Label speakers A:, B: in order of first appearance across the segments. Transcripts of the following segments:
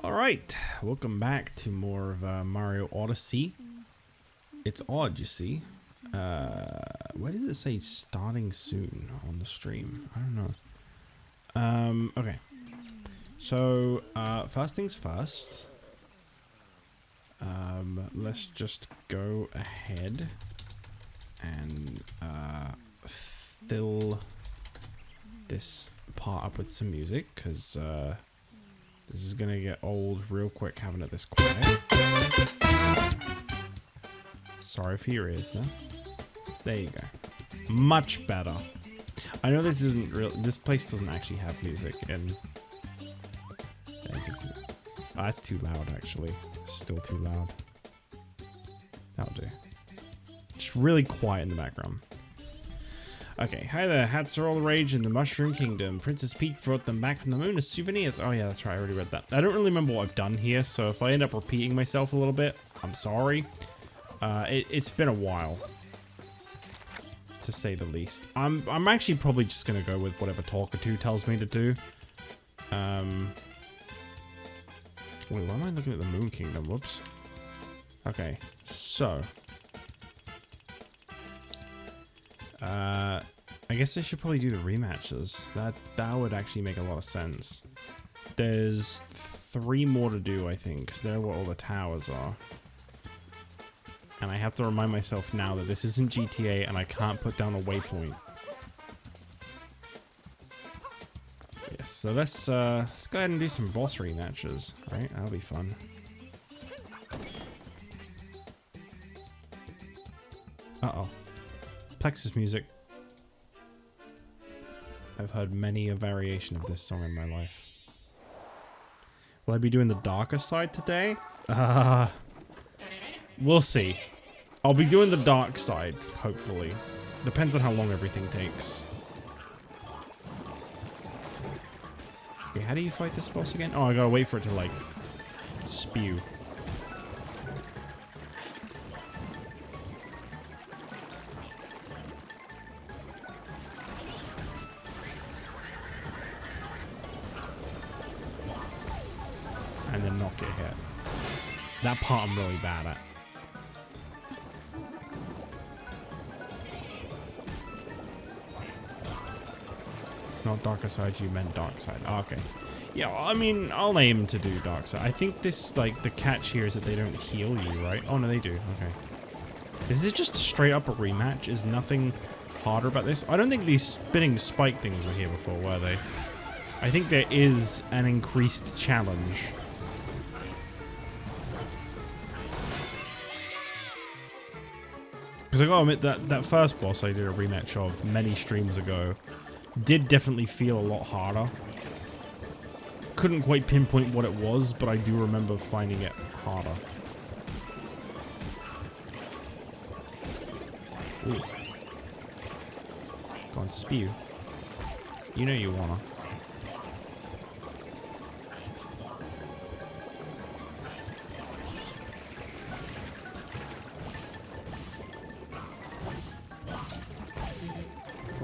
A: Alright, welcome back to more of Mario Odyssey. It's odd, you see. Why does it say starting soon on the stream? I don't know. Okay. So, first things first. Let's just go ahead and fill this part up with some music, because this is gonna get old real quick having it this quiet. Sorry for your ears, though. There you go. Much better. I know this isn't real. This place doesn't actually have music in. Oh, that's too loud, actually. Still too loud. That'll do. Just really quiet in the background. Okay, hi there. Hats are all the rage in the Mushroom Kingdom. Princess Peach brought them back from the moon as souvenirs. Oh yeah, that's right. I already read that. I don't really remember what I've done here, so if I end up repeating myself a little bit, I'm sorry. It's been a while, to say the least. I'm actually probably just gonna go with whatever Talkatoo tells me to do. Wait, why am I looking at the Moon Kingdom? Whoops. Okay, so I guess I should probably do the rematches. That would actually make a lot of sense. There's 3 more to do, I think, because they're what all the towers are. And I have to remind myself now that this isn't GTA and I can't put down a waypoint. Yes, so let's go ahead and do some boss rematches, right? That'll be fun. Uh-oh. Texas music. I've heard many a variation of this song in my life. Will I be doing the darker side today? We'll see. I'll be doing the dark side, hopefully. Depends on how long everything takes. Okay, how do you fight this boss again? Oh, I gotta wait for it to, like, spew. And then not get hit. That part I'm really bad at. Not darker side, you meant dark side. Oh, okay. Yeah, well, I mean, I'll aim to do dark side. I think this, like, the catch here is that they don't heal you, right? Oh, no, they do. Okay. Is this just straight up a rematch? Is nothing harder about this? I don't think these spinning spike things were here before, were they? I think there is an increased challenge. Because I gotta admit that first boss I did a rematch of many streams ago did definitely feel a lot harder. Couldn't quite pinpoint what it was, but I do remember finding it harder. Ooh. Go on, spew. You know you wanna.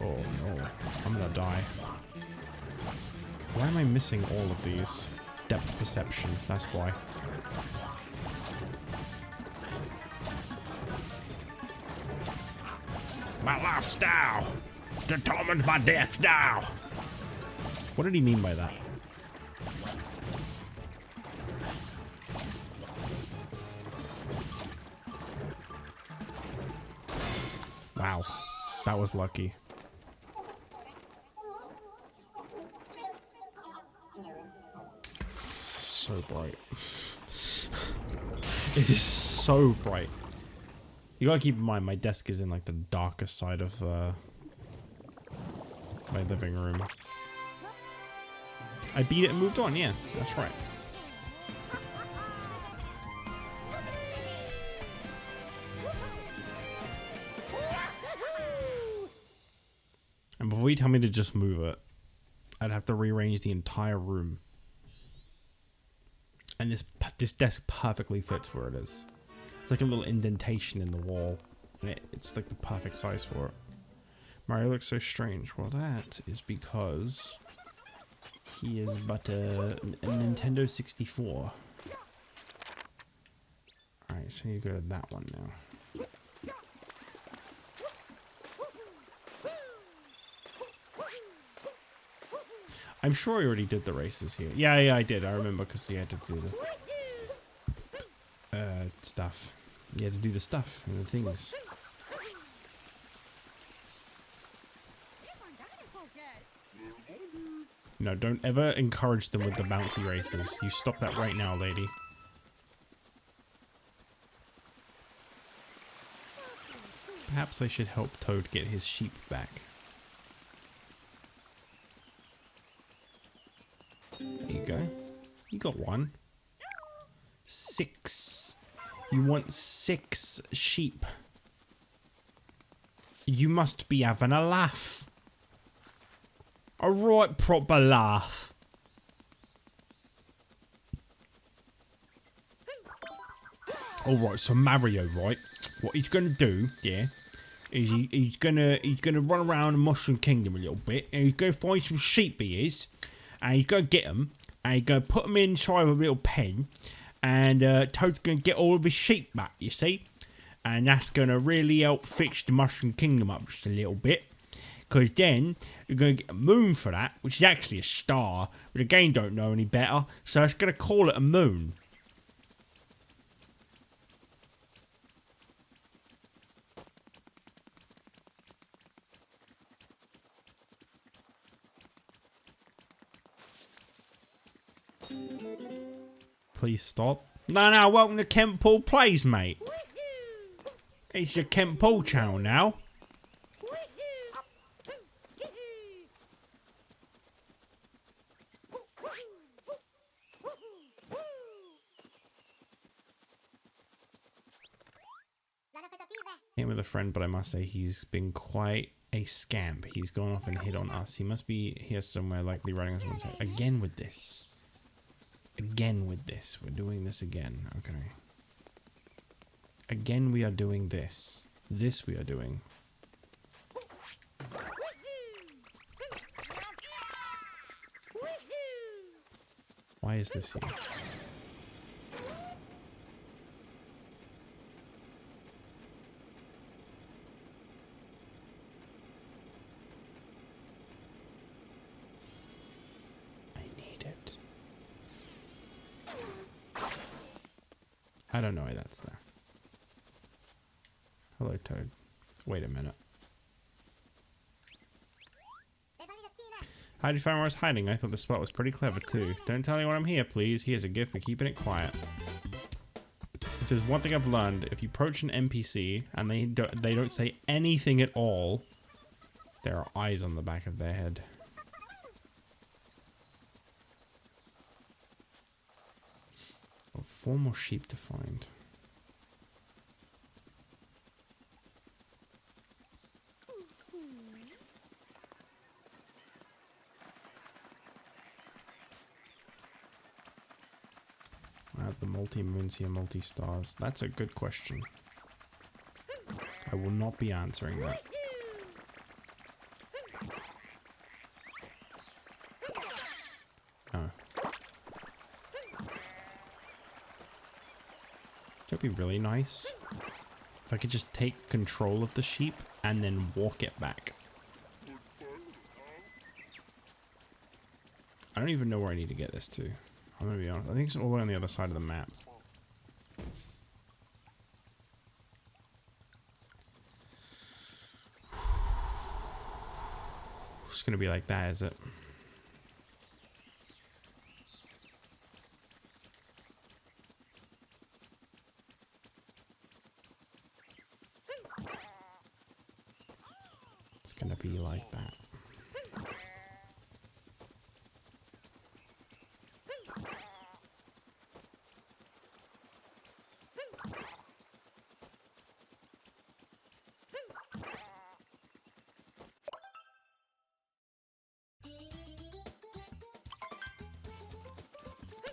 A: Oh no, I'm gonna die. Why am I missing all of these? Depth perception, that's why. My lifestyle determines my death now. What did he mean by that? Wow, that was lucky. So bright. It is so bright. You gotta keep in mind, my desk is in like the darkest side of my living room. I beat it and moved on, yeah, that's right. And before you tell me to just move it, I'd have to rearrange the entire room. And this desk perfectly fits where it is. It's like a little indentation in the wall. And it's like the perfect size for it. Mario looks so strange. Well, that is because He is but a Nintendo 64. Alright, so you go to that one now. I'm sure I already did the races here. Yeah, I did. I remember because you had to do the stuff. You had to do the stuff and the things. No, don't ever encourage them with the bouncy races. You stop that right now, lady. Perhaps I should help Toad get his sheep back. There you go. You got one. 6. You want 6 sheep. You must be having a laugh. A right proper laugh. Alright, so Mario, right? What he's gonna do, yeah, is he's gonna run around the Mushroom Kingdom a little bit, and he's gonna find some sheep, he is, and he's gonna get them, and he's gonna put them inside of a little pen, and Toad's gonna get all of his sheep back, you see, and that's gonna really help fix the Mushroom Kingdom up just a little bit. Because then you're going to get a moon for that, which is actually a star, but the game don't know any better, so it's going to call it a moon. Please stop. No, welcome to Kent Paul Plays, mate. It's your Kent Paul channel now. Came with a friend, but I must say he's been quite a scamp. He's gone off and hit on us. He must be here somewhere, likely riding on someone's head. Again with this. Again with this. We're doing this again. Okay. Again we are doing this. This we are doing. Why is this here? I don't know why that's there. Hello, Toad. Wait a minute. How did you find where I was hiding? I thought the spot was pretty clever too. Don't tell anyone I'm here, please. He has a gift for keeping it quiet. If there's one thing I've learned, if you approach an NPC and they don't say anything at all, there are eyes on the back of their head. Oh, 4 more sheep to find. I have the multi-moons here, multi-stars. That's a good question. I will not be answering that. Oh. It'd be really nice if I could just take control of the sheep and then walk it back. I don't even know where I need to get this to. I'm gonna be honest. I think it's all the way on the other side of the map. It's gonna be like that, is it? It's gonna be like that.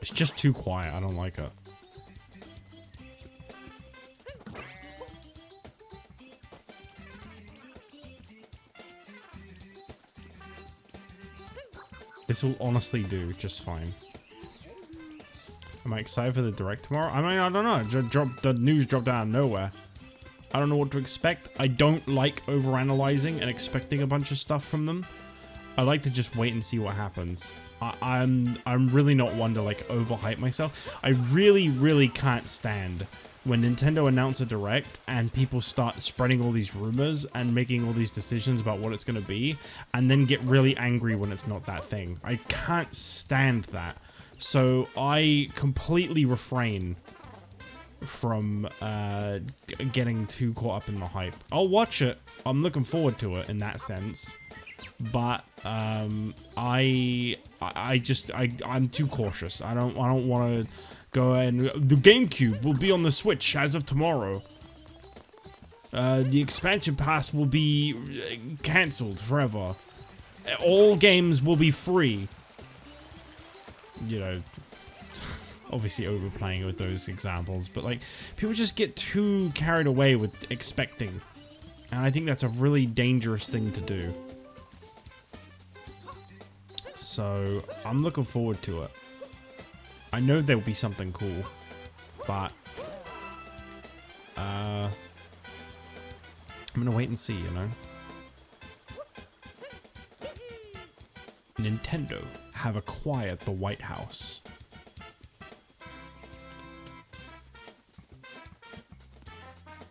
A: It's just too quiet. I don't like it. This this will honestly do just fine. Am I excited for the direct tomorrow? I mean, I don't know. The news dropped out of nowhere. I don't know what to expect. I don't like overanalyzing and expecting a bunch of stuff from them. I like to just wait and see what happens. I'm really not one to like overhype myself. I really can't stand when Nintendo announce a direct and people start spreading all these rumors and making all these decisions about what it's going to be and then get really angry when it's not that thing. I can't stand that. So I completely refrain from getting too caught up in the hype. I'll watch it. I'm looking forward to it in that sense. But I'm too cautious. I don't want to go and the GameCube will be on the Switch as of tomorrow. The expansion pass will be cancelled forever. All games will be free. You know, obviously overplaying with those examples, but like people just get too carried away with expecting, and I think that's a really dangerous thing to do. So I'm looking forward to it. I know there'll be something cool, but I'm gonna wait and see, you know. Nintendo have acquired the White House.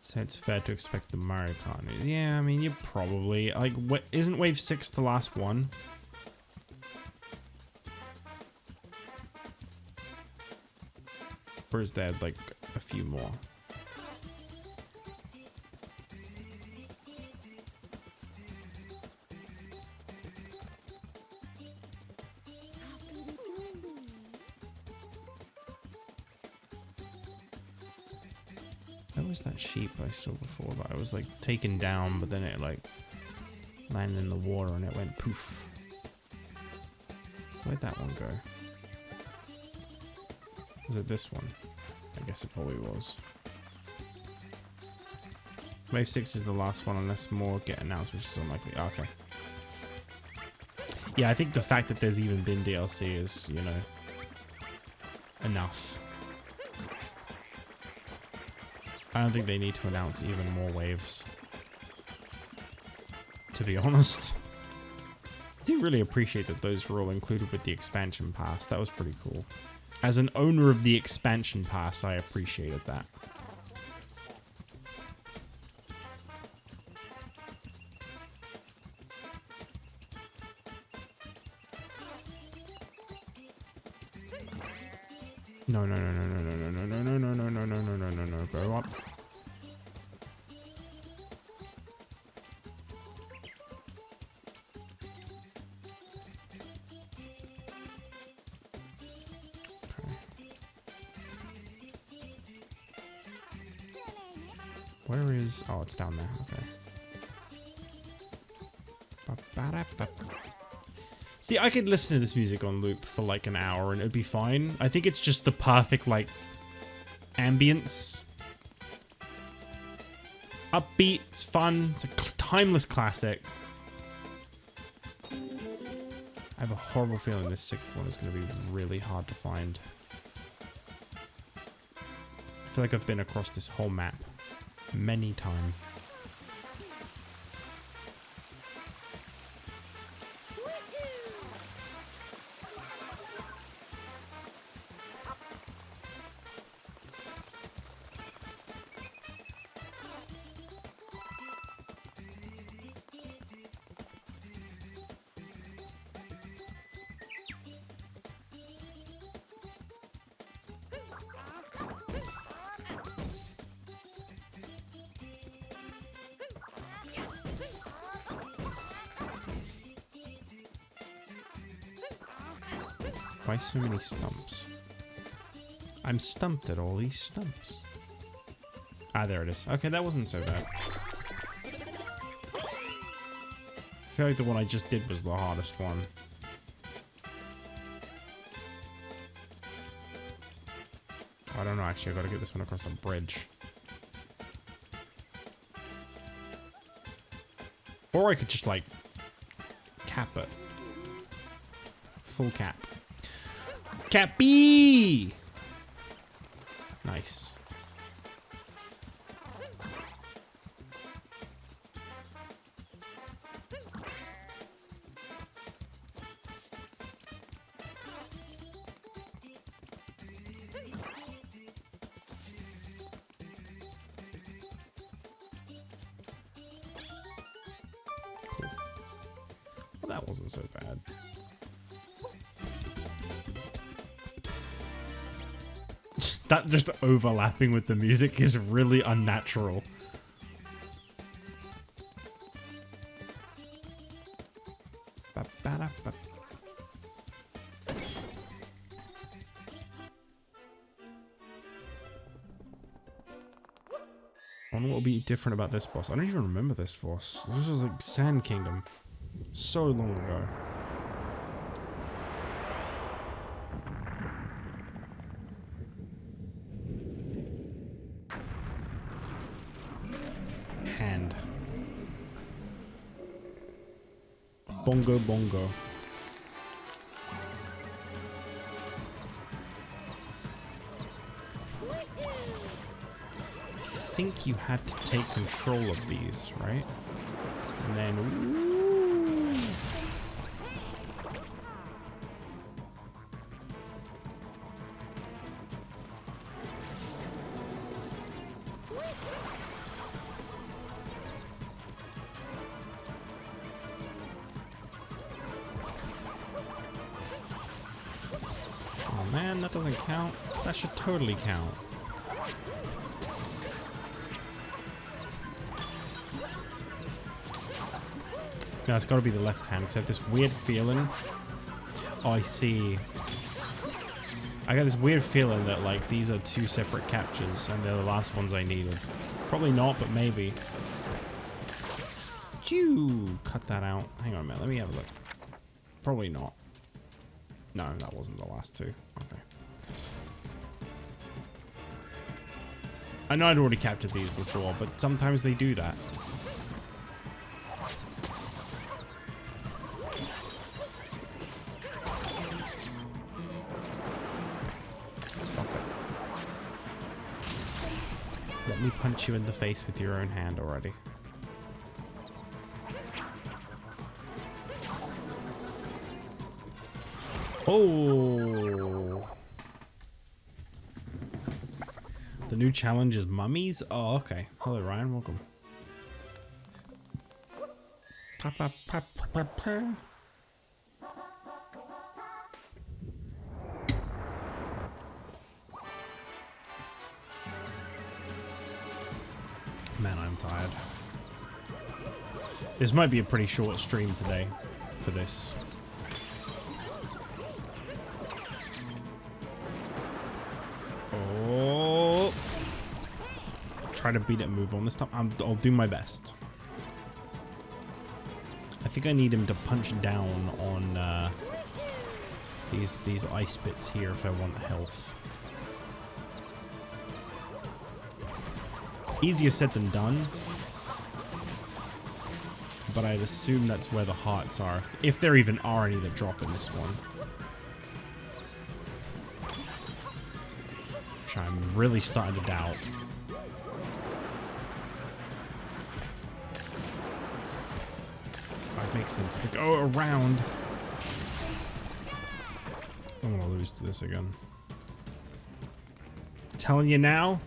A: So it's fair to expect the Mario Kart news. Yeah, I mean, you probably like. What isn't Wave 6 the last one? Or is there like a few more? Where was that sheep I saw before that I was like taken down, but then it like landed in the water and it went poof? Where'd that one go? Was it this one? I guess it probably was. Wave 6 is the last one unless more get announced, which is unlikely. Oh, okay. Yeah, I think the fact that there's even been DLC is, you know, enough. I don't think they need to announce even more waves, to be honest. I do really appreciate that those were all included with the expansion pass. That was pretty cool. As an owner of the expansion pass, I appreciated that. No, no, no, no, no, no, no, no, no, no, no, no, no, no, no, no, no, go up. Where is... Oh, it's down there. Okay. See, I could listen to this music on loop for like an hour and it'd be fine. I think it's just the perfect, like, ambience. It's upbeat, it's fun, it's a timeless classic. I have a horrible feeling this 6th one is going to be really hard to find. I feel like I've been across this whole map many times. Why so many stumps? I'm stumped at all these stumps. Ah, there it is. Okay, that wasn't so bad. I feel like the one I just did was the hardest one. I don't know, actually, I gotta get this one across the bridge. Or I could just, like, cap it. beautiful cap. Cappy! Nice. Cool. Well, that wasn't so bad. That just overlapping with the music is really unnatural. I wonder what will be different about this boss. I don't even remember this boss. This was like Sand Kingdom. So long ago. Hand. Bongo bongo. I think you had to take control of these, right? And then... Ooh. Oh man, that doesn't count. That should totally count. No, it's got to be the left hand, except this weird feeling. Oh, I see. I got this weird feeling that, like, these are two separate captures, and they're the last ones I needed. Probably not, but maybe. Chew! Cut that out. Hang on a minute, let me have a look. Probably not. No, that wasn't the last two. Okay. I know I'd already captured these before, but sometimes they do that. Let me punch you in the face with your own hand already. Oh! The new challenge is mummies? Oh, okay. Hello, Ryan. Welcome. Man, I'm tired. This might be a pretty short stream today for this. Oh! Try to beat it and move on this time. I'll do my best. I think I need him to punch down on these ice bits here if I want health. Easier said than done, but I'd assume that's where the hearts are, if there even are any that drop in this one. Which I'm really starting to doubt. It makes sense to go around. I'm gonna lose to this again. Telling you now.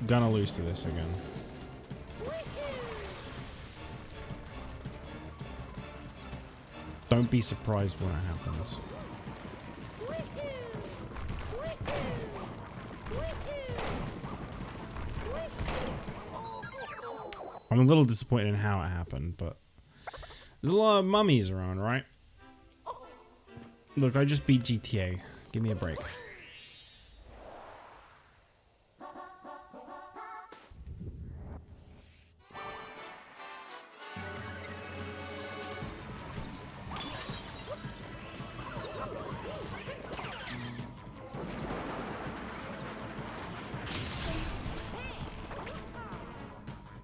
A: Gonna lose to this again. Don't be surprised when it happens. I'm a little disappointed in how it happened, but there's a lot of mummies around, right? Look, I just beat GTA. Give me a break.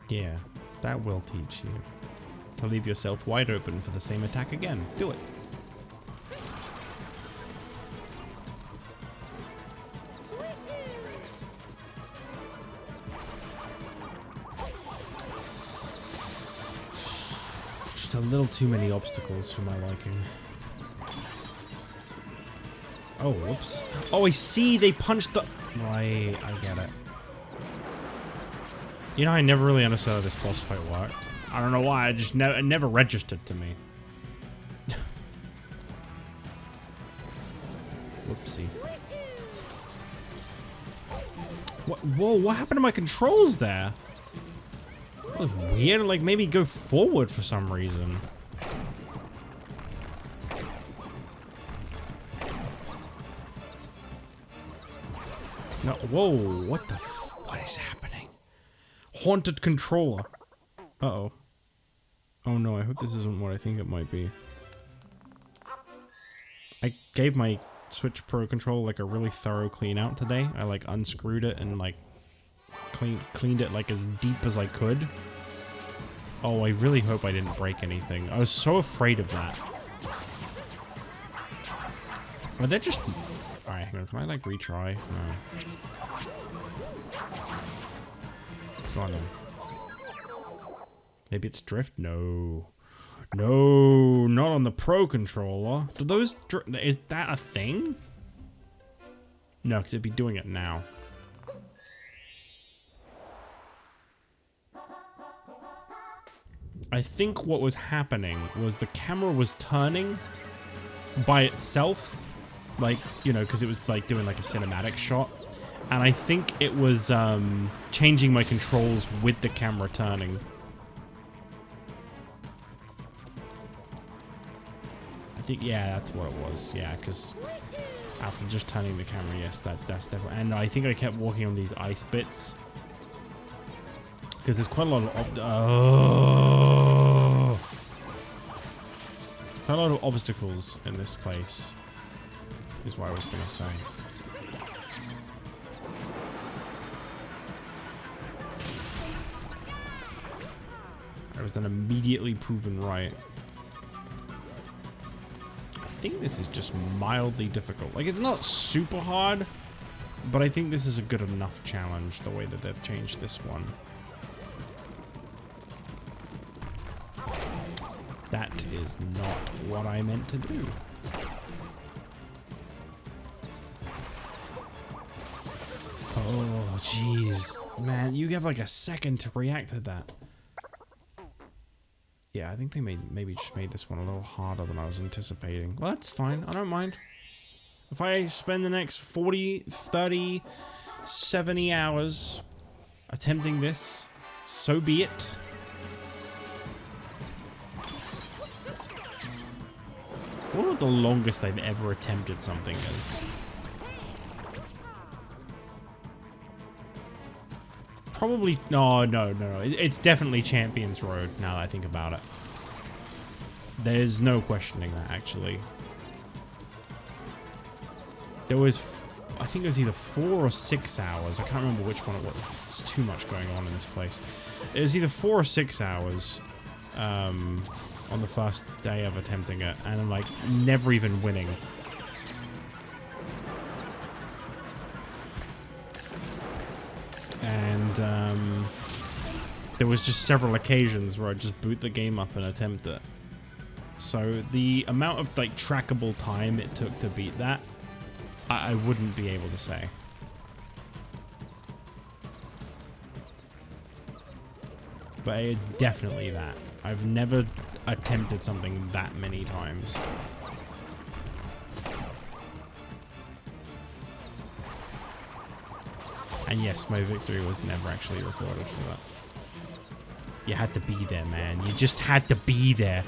A: Yeah, that will teach you to leave yourself wide open for the same attack again. Do it. Just a little too many obstacles for my liking. Oh, whoops. Oh, I see, they punched the... Right, I get it. You know, I never really understood how this boss fight worked. I don't know why, it never registered to me. Whoopsie. What? Whoa, what happened to my controls there? That was weird, like maybe go forward for some reason. No, whoa, what the what is happening? Haunted controller. Uh-oh. Oh no, I hope this isn't what I think it might be. I gave my Switch Pro controller like a really thorough clean out today. I like unscrewed it and like cleaned it like as deep as I could. Oh, I really hope I didn't break anything. I was so afraid of that. Are they just... Alright, hang on. Can I like retry? No. Go on then. Maybe it's drift? No. No, not on the Pro controller. Do those... Is that a thing? No, because it'd be doing it now. I think what was happening was the camera was turning by itself. Like, you know, because it was like doing like a cinematic shot. And I think it was changing my controls with the camera turning. I think, yeah, that's what it was. Yeah, because after just turning the camera, yes, that's definitely... And I think I kept walking on these ice bits. Because there's quite a lot of... quite a lot of obstacles in this place. Is what I was going to say. I was then immediately proven right. I think this is just mildly difficult. Like, it's not super hard, but I think this is a good enough challenge, the way that they've changed this one. That is not what I meant to do. Oh, jeez. Man, you have like a second to react to that. Yeah, I think they maybe just made this one a little harder than I was anticipating. Well, that's fine. I don't mind. If I spend the next 40, 30, 70 hours attempting this, so be it. I wonder what the longest they've ever attempted something is. Probably, no. It's definitely Champions Road, now that I think about it. There's no questioning that, actually. There was, I think it was either 4 or 6 hours. I can't remember which one it was. There's too much going on in this place. It was either 4 or 6 hours on the first day of attempting it, and I'm like, never even winning. And there was just several occasions where I'd just boot the game up and attempt it. So the amount of like trackable time it took to beat that, I wouldn't be able to say. But it's definitely that. I've never attempted something that many times. And yes, my victory was never actually recorded for that. You had to be there, man. You just had to be there.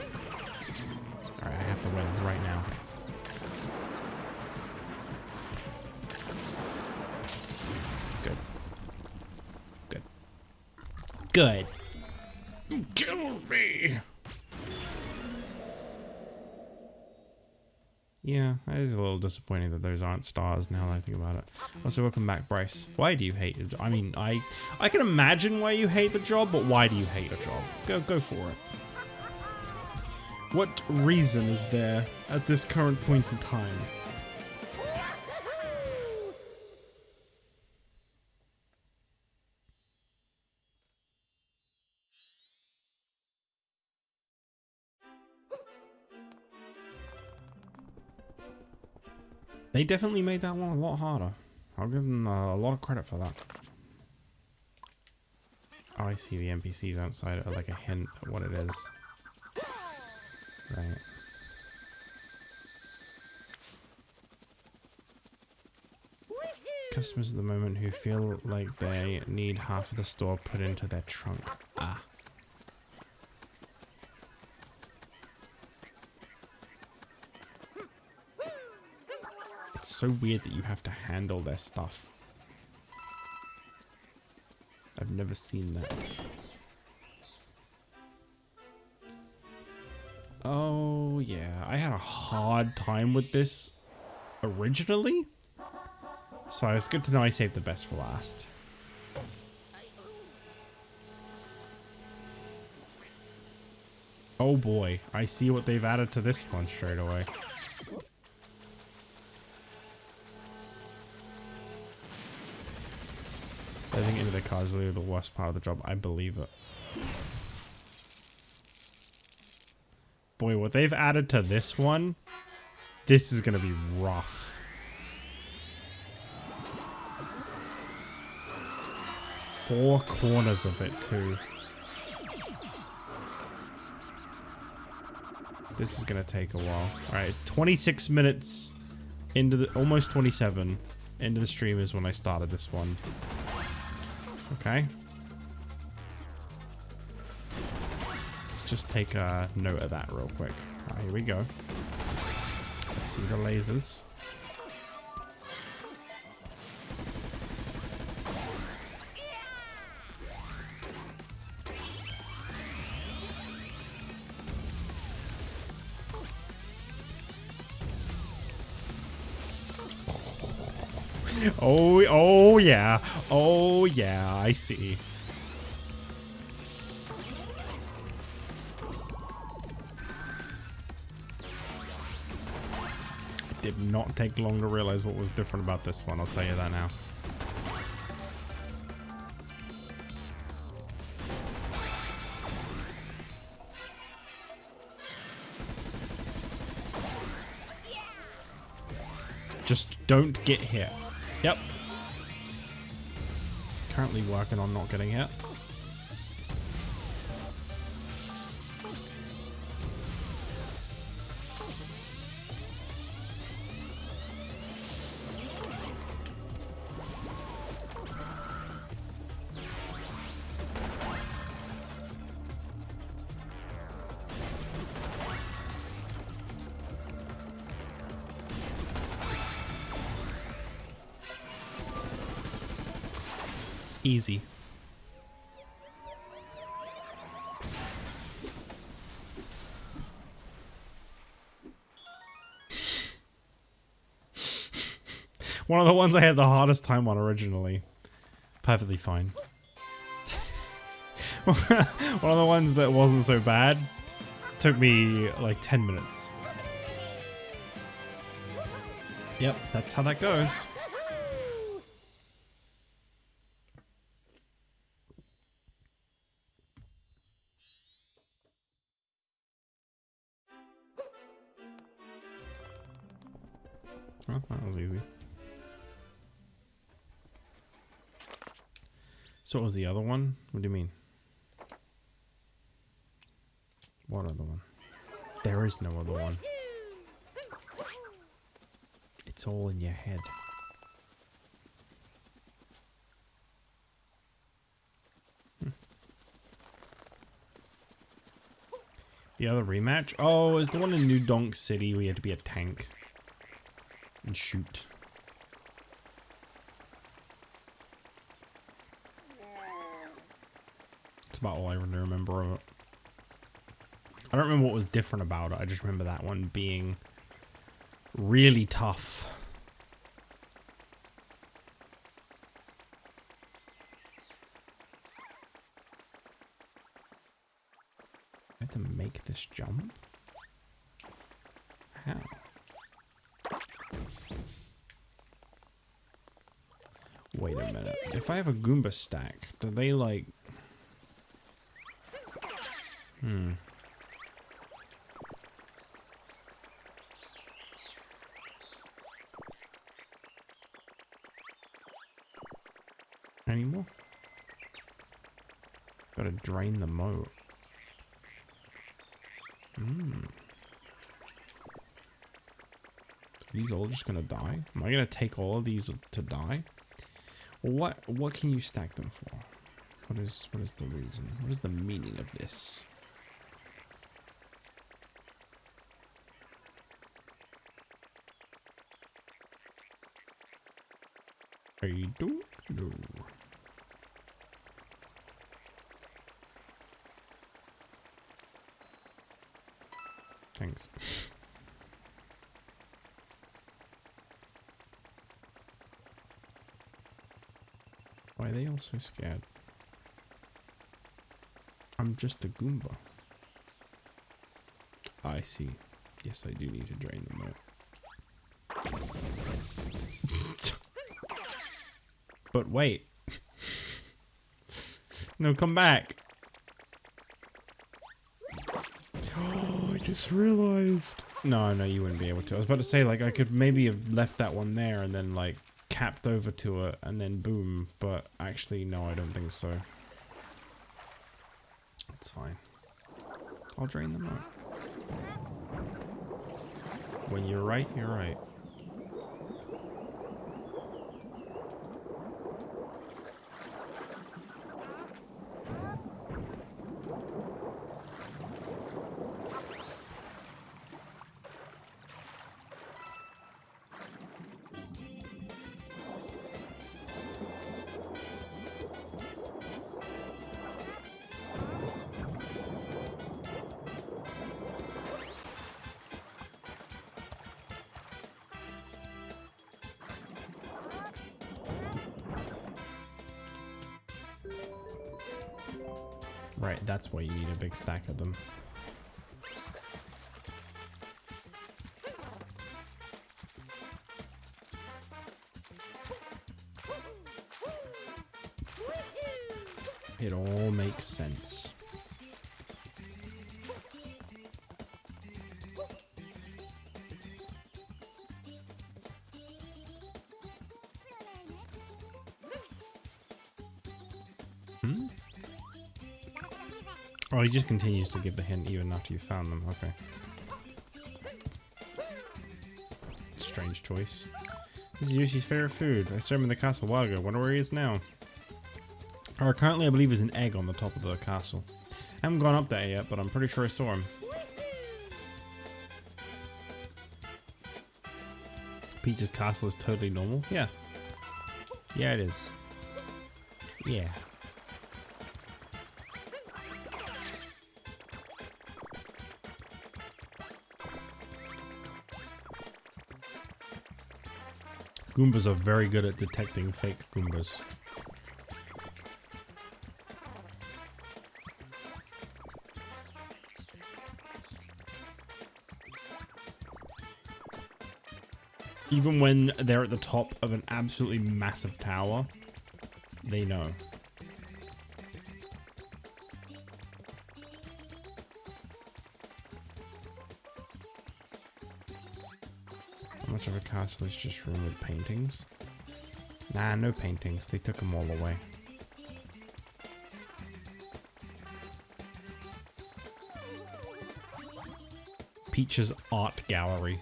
A: Alright, I have to win right now. Good. Good. Good. You killed me! Yeah, it is a little disappointing that those aren't stars now that I think about it. Also, welcome back, Bryce. Why do you hate it? I mean, I can imagine why you hate the job, but why do you hate a job? Go for it. What reason is there at this current point in time? They definitely made that one a lot harder. I'll give them a lot of credit for that. Oh, I see the NPCs outside are like a hint at what it is. Right. Customers at the moment who feel like they need half of the store put into their trunk. Ah. It's so weird that you have to handle their stuff. I've never seen that. Oh, yeah. I had a hard time with this originally. So it's good to know I saved the best for last. Oh boy, I see what they've added to this one straight away. Diving into the cars is literally the worst part of the job. I believe it. Boy, what they've added to this one, this is gonna be rough. Four corners of it too. This is gonna take a while. Alright, 26 minutes into the, almost 27 into the stream is when I started this one. Okay. Let's just take a note of that real quick. Alright, here we go. I see the lasers. Oh yeah. Oh yeah, I see. It did not take long to realize what was different about this one, I'll tell you that now. Just don't get hit. Yep. Currently working on not getting hit. Easy. One of the ones I had the hardest time on originally. Perfectly fine. One of the ones that wasn't so bad took me like 10 minutes. Yep, that's how that goes. Oh, that was easy. So what was the other one? What do you mean? What other one? There is no other one. It's all in your head. The other rematch? Oh, is the one in New Donk City where you had to be a tank and shoot. That's about all I really remember of it. I don't remember what was different about it. I just remember that one being really tough. I have to make this jump? How? Wait a minute. If I have a Goomba stack, do they like... Any more? Gotta drain the moat. These all just gonna die? Am I gonna take all of these to die? What can you stack them for? What is the reason? What is the meaning of this? I don't know. Thanks. Why are they all so scared? I'm just a Goomba. I see. Yes, I do need to drain them out. But wait. No, come back. Oh, I just realized. No, you wouldn't be able to. I was about to say, like, I could maybe have left that one there and then, like, capped over to it and then boom. But actually, no, I don't think so. It's fine. I'll drain them out. When you're right, you're right. Right, that's why you need a big stack of them. It all makes sense. Oh, he just continues to give the hint even after you found them. Okay. Strange choice. This is Yoshi's favorite food. I saw him in the castle a while ago. Wonder where he is now. Or currently, I believe, is an egg on the top of the castle. I haven't gone up there yet, but I'm pretty sure I saw him. Peach's castle is totally normal. Yeah. Yeah, it is. Yeah. Goombas are very good at detecting fake Goombas. Even when they're at the top of an absolutely massive tower, they know. How much of a castle is just room with paintings? Nah, no paintings. They took them all away. Peach's art gallery.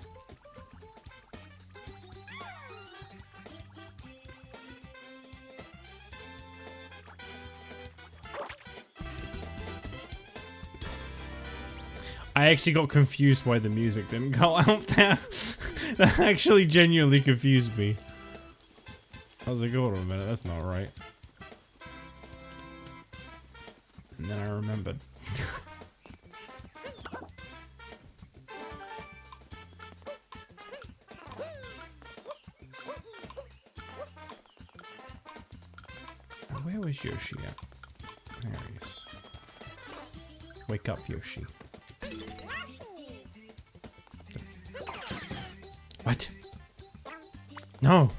A: I actually got confused why the music didn't go out there. That actually genuinely confused me. I was like, hold on a minute, that's not right. And then I remembered. Where was Yoshi at? There he is. Wake up, Yoshi. What? No!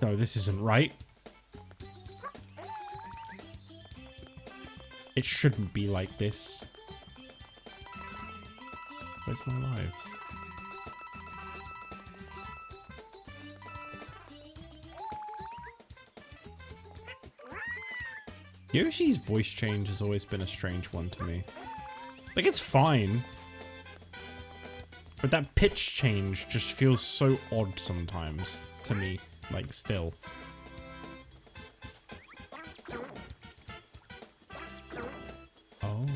A: No, this isn't right. It shouldn't be like this. Where's my lives? Yoshi's voice change has always been a strange one to me. Like, it's fine. But that pitch change just feels so odd sometimes to me. Like, still. Oh.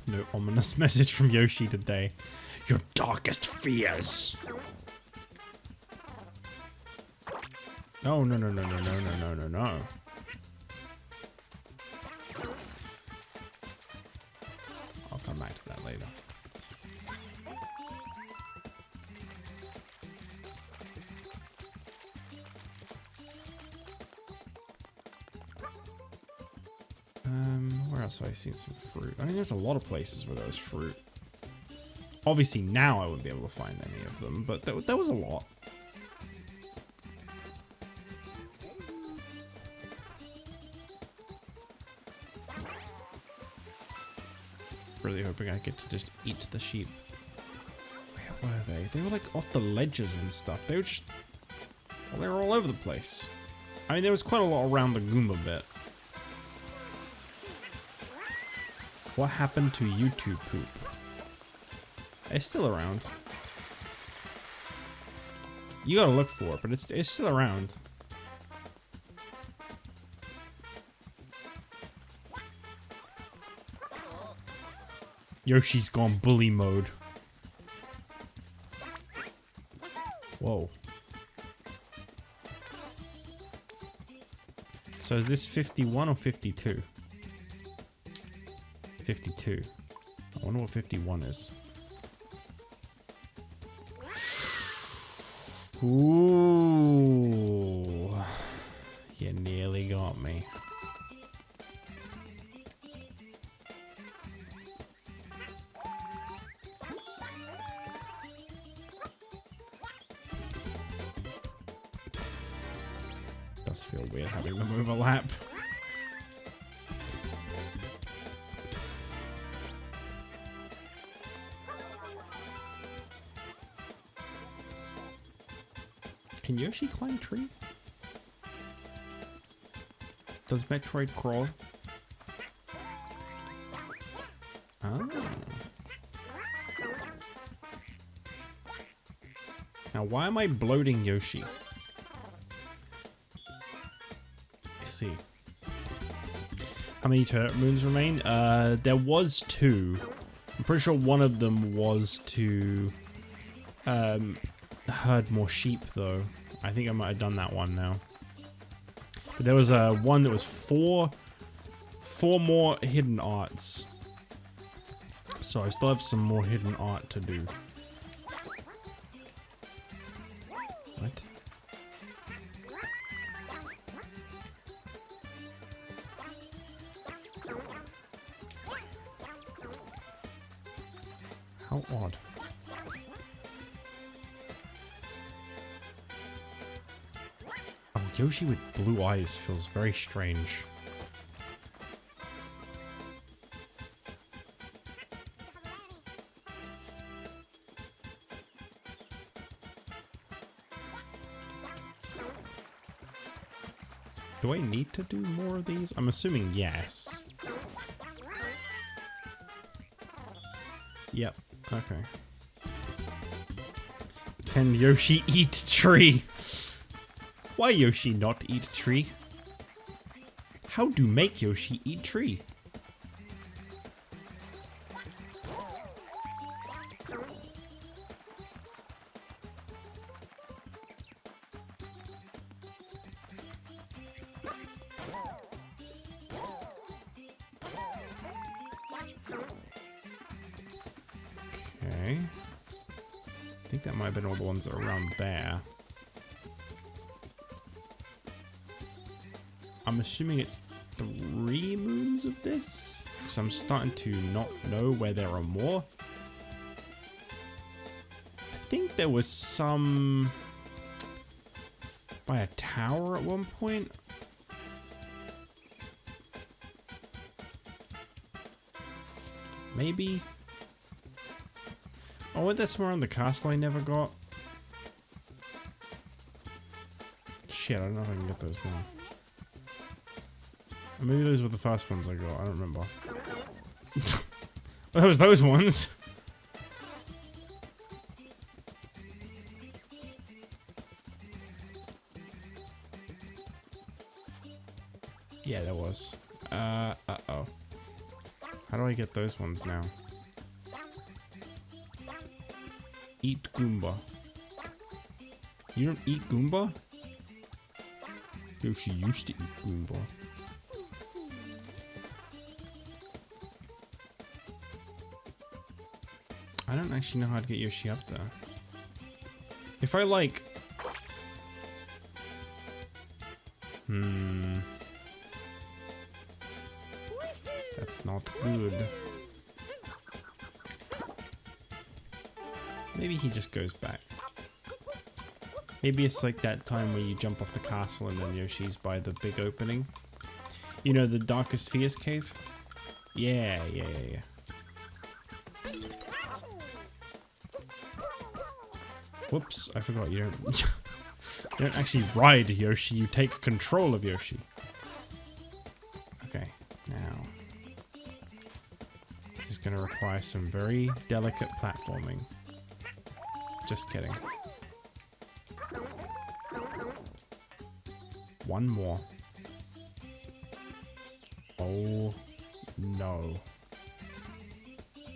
A: No ominous message from Yoshi today. Your darkest fears. No, no, no, no, no, no, no, no, no, no. I'll come back to that later. Where else have I seen some fruit? I mean, there's a lot of places where there's fruit. Obviously, now I wouldn't be able to find any of them, but there was a lot. Really hoping I get to just eat the sheep. Where were they? They were like off the ledges and stuff. They were just... well, they were all over the place. I mean, there was quite a lot around the Goomba bit. What happened to YouTube poop? It's still around. You gotta look for it, but it's still around. Yoshi's gone bully mode. Whoa. So is this 51 or 52? 52. I wonder what 51 is. Ooh. You nearly got me. Does feel weird having them overlap. Can Yoshi climb tree? Does Metroid crawl? Oh. Now, why am I bloating Yoshi? I see. How many turret moons remain? There was 2. I'm pretty sure one of them was to herd more sheep, though. I think I might have done that one now. But there was one that was 4 more hidden arts. So I still have some more hidden art to do. What? How odd. Oh, Yoshi with blue eyes feels very strange. Do I need to do more of these? I'm assuming yes. Yep. Okay. Can Yoshi eat tree? Why Yoshi not eat tree? How do make Yoshi eat tree? Okay. I think that might have been all the ones that are around there. I'm assuming it's 3 moons of this? So I'm starting to not know where there are more. I think there was some by a tower at one point. Maybe. Oh, went there somewhere on the castle I never got. shit, I don't know if I can get those now. Or maybe those were the first ones I got, I don't remember. Well, that was those ones. Yeah, there was. Uh-oh. How do I get those ones now? Eat Goomba. You don't eat Goomba? Yoshi used to eat Goomba. I don't actually know how to get Yoshi up there. If I like... That's not good. Maybe he just goes back. Maybe it's like that time where you jump off the castle and then Yoshi's by the big opening. You know, the Darkest Fears cave? Yeah. Whoops, I forgot you don't... you don't actually ride Yoshi, you take control of Yoshi. Okay, now... This is gonna require some very delicate platforming. Just kidding. One more. Oh, no.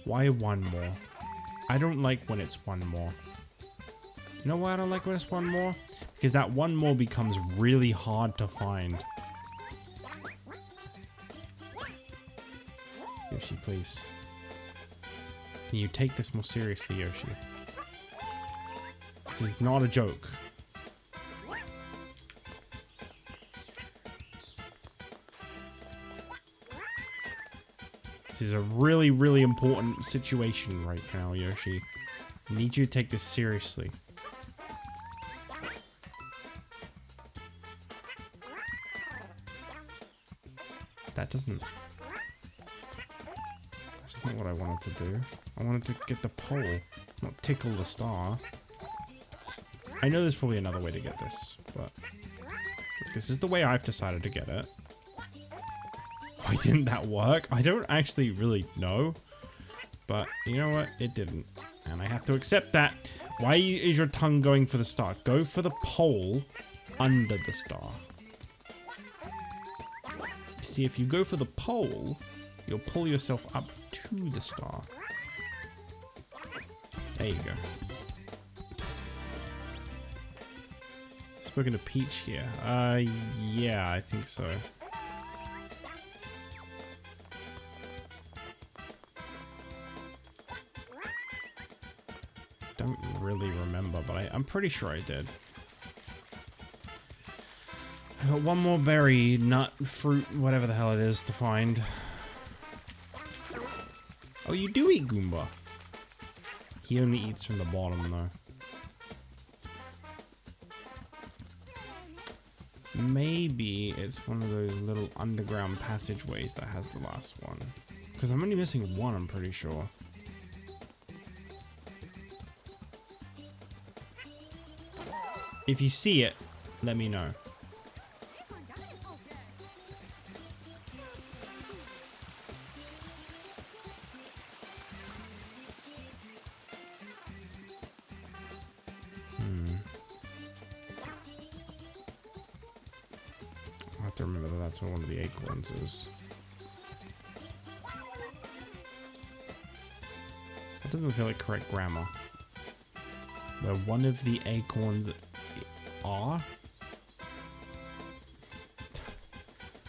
A: Why one more? I don't like when it's one more. You know why I don't like when it's one more? Because that one more becomes really hard to find. Yoshi, please. Can you take this more seriously, Yoshi? This is not a joke. This is a really, really important situation right now, Yoshi. I need you to take this seriously. That doesn't... That's not what I wanted to do. I wanted to get the pole, not tickle the star. I know there's probably another way to get this, but... This is the way I've decided to get it. Why didn't that work? I don't actually really know. But you know what? It didn't. And I have to accept that. Why is your tongue going for the star? Go for the pole under the star. See, if you go for the pole, you'll pull yourself up to the star. There you go. Spoken to Peach here. Yeah, I think so. Don't really remember, but I'm pretty sure I did. I got one more berry, nut, fruit, whatever the hell it is to find. Oh, you do eat Goomba. He only eats from the bottom, though. Maybe it's one of those little underground passageways that has the last one. Because I'm only missing one, I'm pretty sure. If you see it, let me know. I have to remember that that's where one of the acorns is. That doesn't feel like correct grammar. Where one of the acorns are?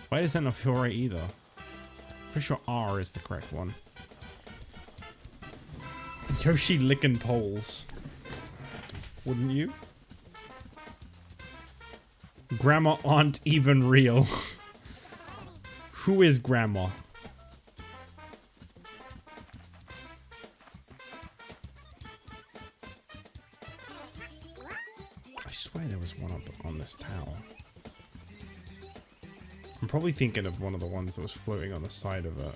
A: Why does that not feel right either? Pretty sure R is the correct one. Yoshi licking poles. Wouldn't you? Grandma aren't even real. Who is Grandma? I swear there was one up on this tower. I'm probably thinking of one of the ones that was floating on the side of it.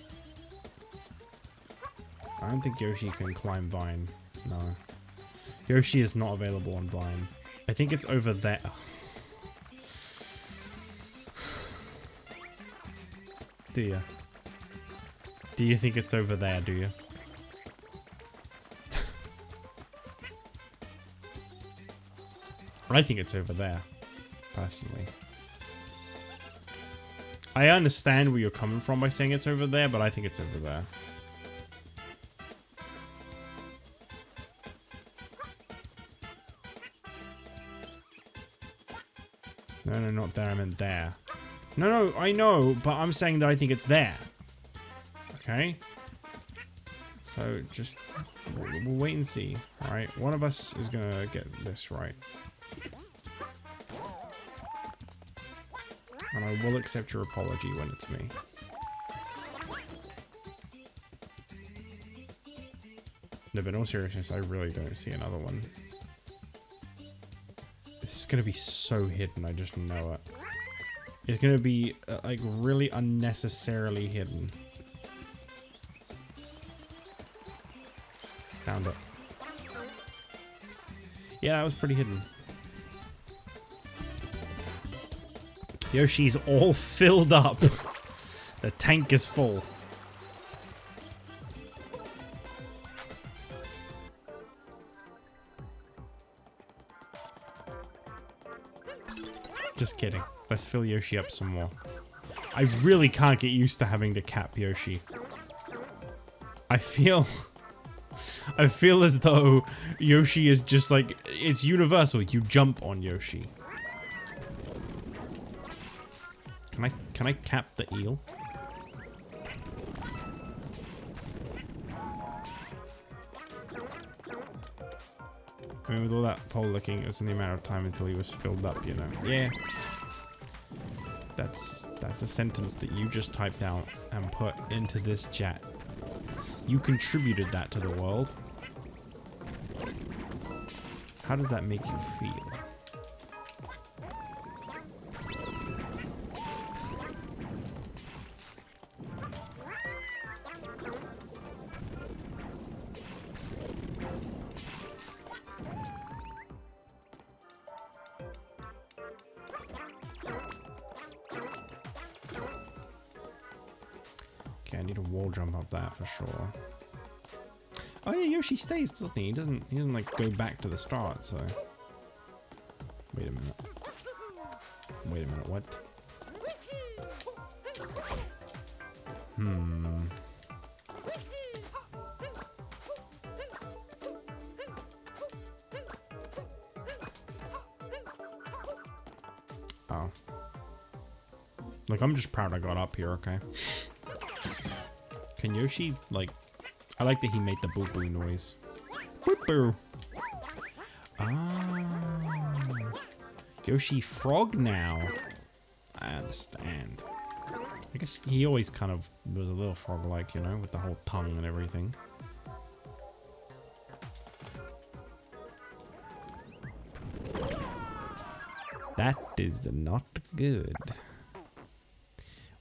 A: I don't think Yoshi can climb Vine. No. Yoshi is not available on Vine. I think it's over there. Do you? Do you think it's over there, do you? I think it's over there, personally. I understand where you're coming from by saying it's over there, but I think it's over there. No, no, not there. I meant there. No, no, I know, but I'm saying that I think it's there. Okay? So, just... we'll wait and see. Alright, one of us is gonna get this right. And I will accept your apology when it's me. No, but in all seriousness, I really don't see another one. This is gonna be so hidden, I just know it. It's gonna be, like, really unnecessarily hidden. Found it. Yeah, that was pretty hidden. Yoshi's all filled up. The tank is full. Just kidding. Let's fill Yoshi up some more. I really can't get used to having to cap Yoshi. I feel as though Yoshi is just like, it's universal. You jump on Yoshi. Can I cap the eel? I mean, with all that pole licking, it was in the amount of time until he was filled up, you know. Yeah. That's a sentence that you just typed out and put into this chat. You contributed that to the world. How does that make you feel? Okay, I need a wall jump up that for sure. Oh yeah, Yoshi stays, doesn't he? He doesn't like go back to the start, so. Wait a minute. Wait a minute, what? Oh. Look, I'm just proud I got up here, okay? Can Yoshi, like... I like that he made the boo-boo noise. Boo-boo! Ah. Yoshi frog now. I understand. I guess he always kind of was a little frog-like, you know, with the whole tongue and everything. That is not good.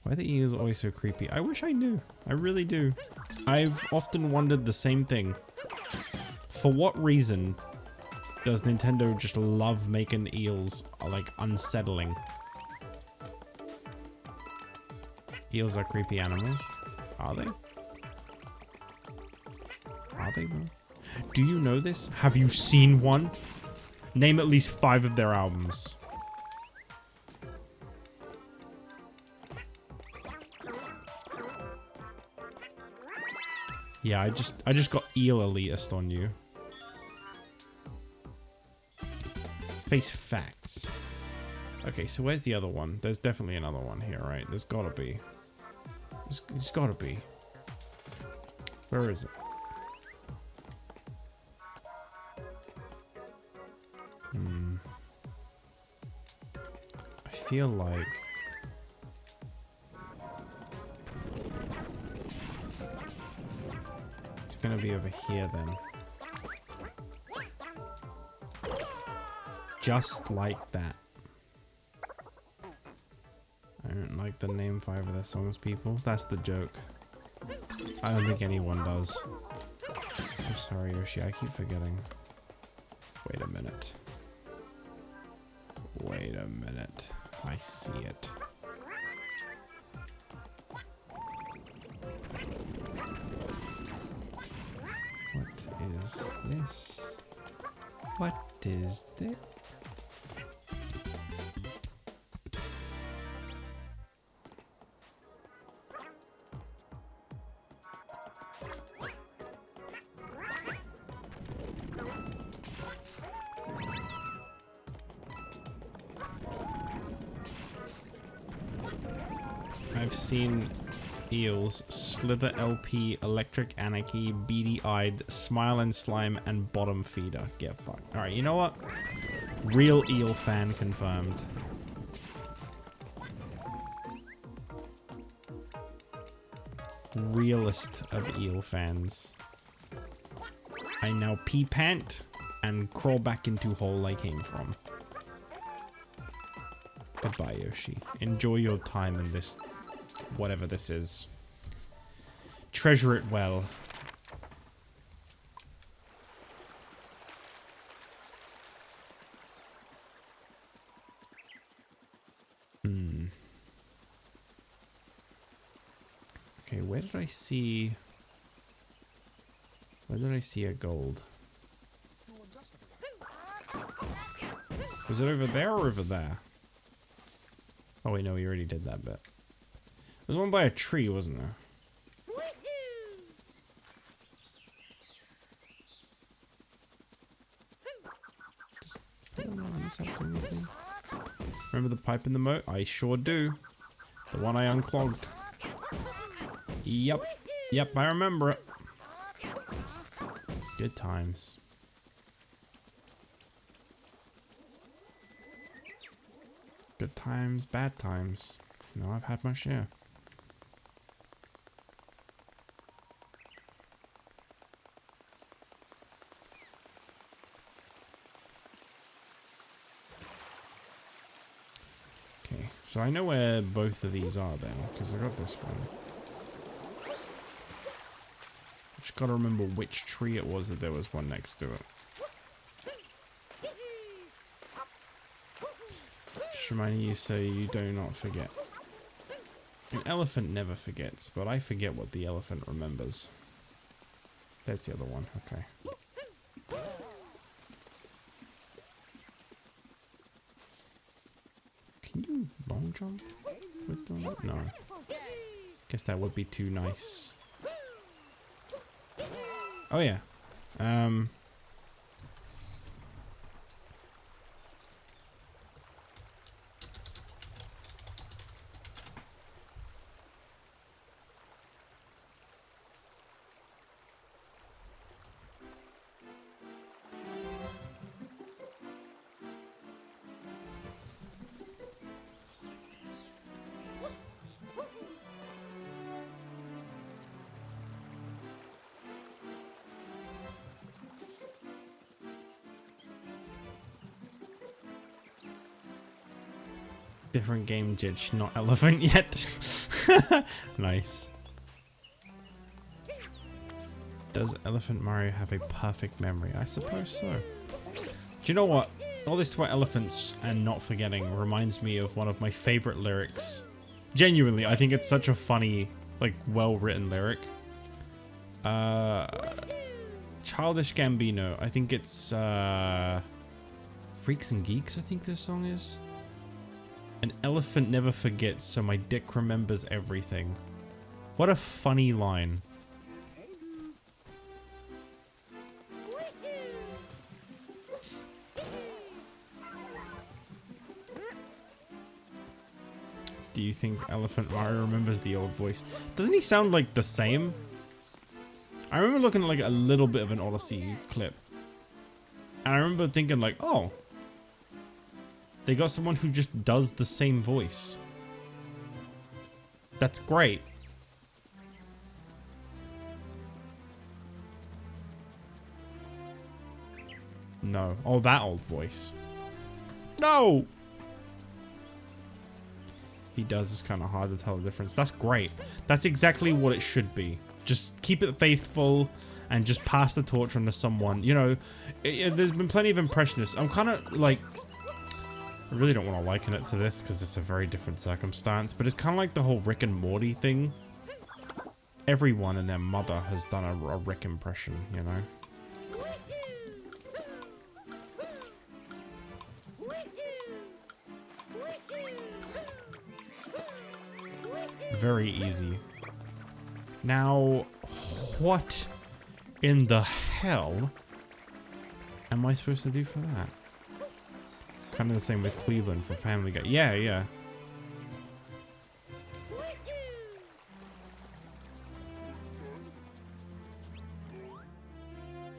A: Why are the eels always so creepy? I wish I knew. I really do. I've often wondered the same thing. For what reason does Nintendo just love making eels, like, unsettling? Eels are creepy animals. Are they? Are they, though? Do you know this? Have you seen one? Name at least 5 of their albums. Yeah, I just got eel elitist on you. Face facts. Okay, so where's the other one? There's definitely another one here, right? There's gotta be. There's gotta be. Where is it? I feel like... it's gonna be over here then. Just like that. I don't like the name 5 of their songs, people. That's the joke. I don't think anyone does. I'm sorry, Yoshi, I keep forgetting. Wait a minute. Wait a minute. I see it. this? What is this? I've seen eels, Slither LP, Electric Anarchy, Beady Eyed, Smile and Slime, and Bottom Feeder. Get fucked. Alright, you know what? Real eel fan confirmed. Realist of eel fans. I now pee pant and crawl back into hole I came from. Goodbye, Yoshi. Enjoy your time in this, whatever this is. Treasure it well. Okay, where did I see... Where did I see a gold? Was it over there or over there? Oh wait, no, we already did that bit. There was one by a tree, wasn't there? Remember the pipe in the moat? I sure do. The one I unclogged. Yep. Yep, I remember it. Good times. Good times, bad times. No, I've had my share. Okay, so I know where both of these are then, because I got this one. Just gotta remember which tree it was that there was one next to it. Just reminding you so you do not forget. An elephant never forgets, but I forget what the elephant remembers. There's the other one, okay. Can you long jump with them? No. Guess that would be too nice. Oh yeah. Different game, Jitch, not elephant yet. Nice. Does Elephant Mario have a perfect memory? I suppose so. Do you know what? All this about elephants and not forgetting reminds me of one of my favorite lyrics. Genuinely, I think it's such a funny, like, well-written lyric. Childish Gambino. I think it's, Freaks and Geeks, I think this song is. An elephant never forgets, so my dick remembers everything. What a funny line. Do you think Elephant Mario remembers the old voice? Doesn't he sound like the same? I remember looking at like a little bit of an Odyssey clip. And I remember thinking like, oh, they got someone who just does the same voice. That's great. No. Oh, that old voice. No! He does. It's kind of hard to tell the difference. That's great. That's exactly what it should be. Just keep it faithful and just pass the torch on to someone. You know, there's been plenty of impressionists. I'm kind of like... I really don't want to liken it to this because it's a very different circumstance, but it's kind of like the whole Rick and Morty thing. Everyone and their mother has done a Rick impression, you know? Very easy. Now, what in the hell am I supposed to do for that? Kind of the same with Cleveland for Family Guy. Yeah, yeah.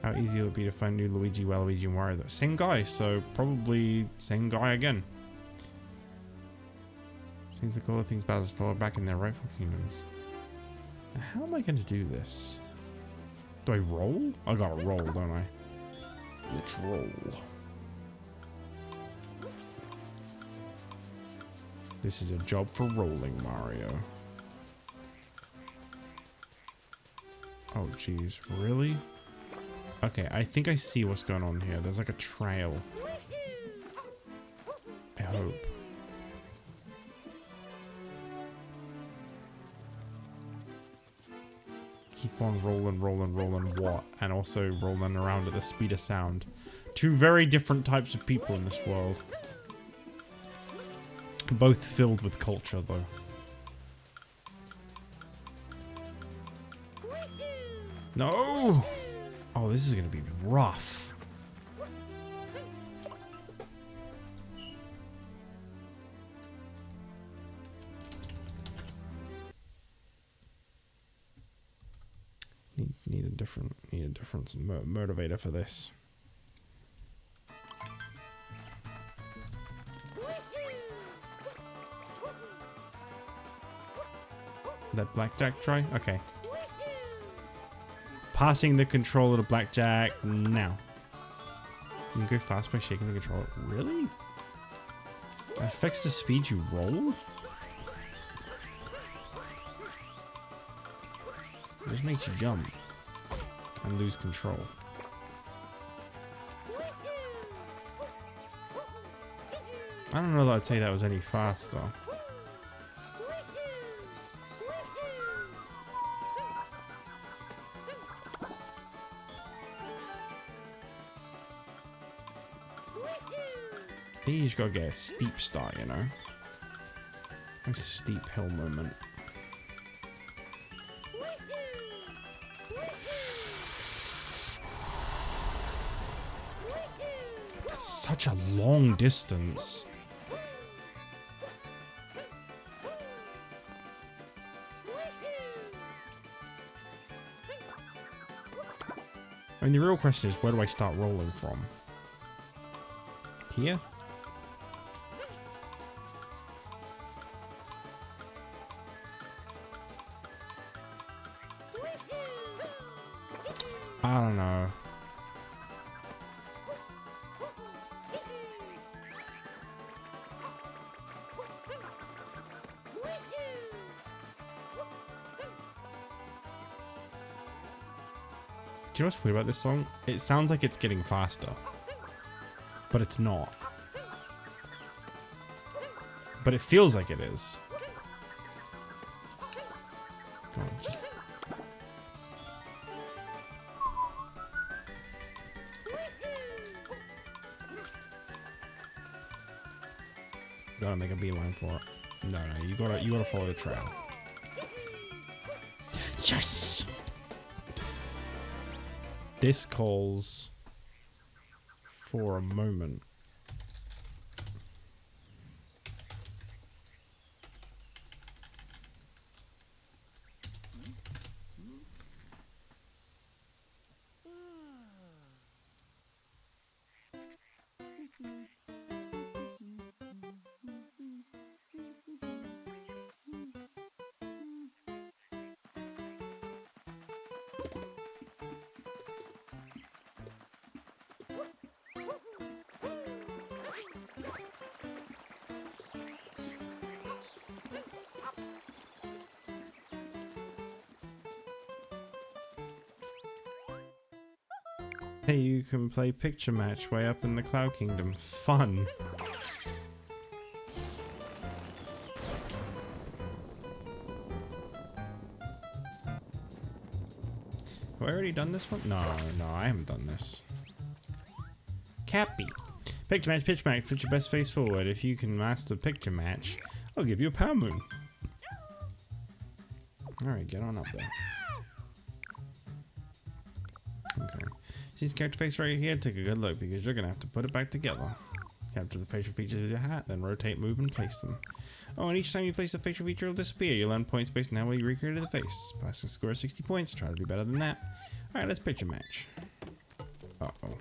A: How easy it would be to find new Luigi, Waluigi, and Wario though. Same guy, so probably same guy again. Seems like all the things Bowser stole are back in their rightful kingdoms. Now, how am I going to do this? Do I roll? I gotta roll, don't I? Let's roll. This is a job for rolling, Mario. Oh, jeez. Really? Okay, I think I see what's going on here. There's like a trail. I hope. Keep on rolling, rolling, rolling what? And also rolling around at the speed of sound. Two very different types of people in this world. Both filled with culture, though. No! Oh, this is gonna be rough. Need a different motivator for this. That blackjack try? Okay. Passing the controller to blackjack now. You can go fast by shaking the controller. Really? That affects the speed you roll? It just makes you jump and lose control. I don't know that I'd say that was any faster. You just gotta get a steep start, you know? A steep hill moment. That's such a long distance. I mean, the real question is, where do I start rolling from? Here? I don't know. Do you know what's weird about this song? It sounds like it's getting faster, but it's not. But it feels like it is. Come on, just... Gotta make a beeline for it. No, you gotta follow the trail. Yes! This calls for a moment. Hey, you can play picture match way up in the Cloud Kingdom. Fun. Have I already done this one? No, I haven't done this. Cappy. Picture match, put your best face forward. If you can master picture match, I'll give you a power moon. Alright, get on up there. Okay. See this character face right here? Take a good look because you're going to have to put it back together. Capture the facial features with your hat, then rotate, move, and place them. Oh, and each time you place a facial feature, it'll disappear. You'll earn points based on how well you recreated the face. Passing score 60 points. Try to be better than that. Alright, let's picture match. Uh-oh.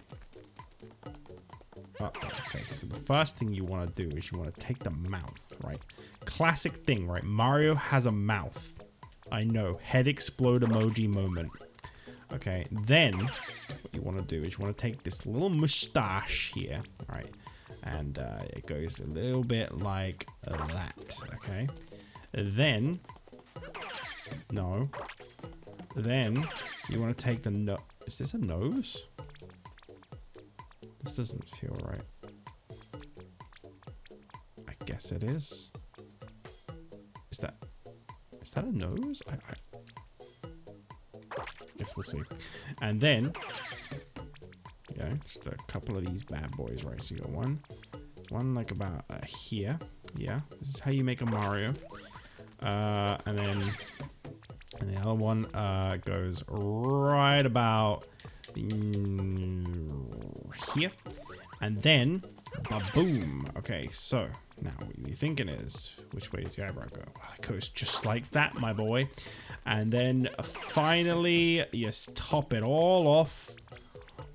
A: Okay, so the first thing you want to do is you want to take the mouth, right? Classic thing, right? Mario has a mouth. I know. Head explode emoji moment. Okay, then what you want to do is you want to take this little mustache here, right? And it goes a little bit like that, okay? Then, no. Then you want to take the nose. Is this a nose? This doesn't feel right. I guess it is. Is that a nose? I guess we'll see. And then, yeah, just a couple of these bad boys, right? So you got one like about here. Yeah, this is how you make a Mario. And then the other one goes right about here. And then, ba-boom. Okay, so now what you're thinking is, which way does the eyebrow go? Well, it goes just like that, my boy. And then finally, you top it all off.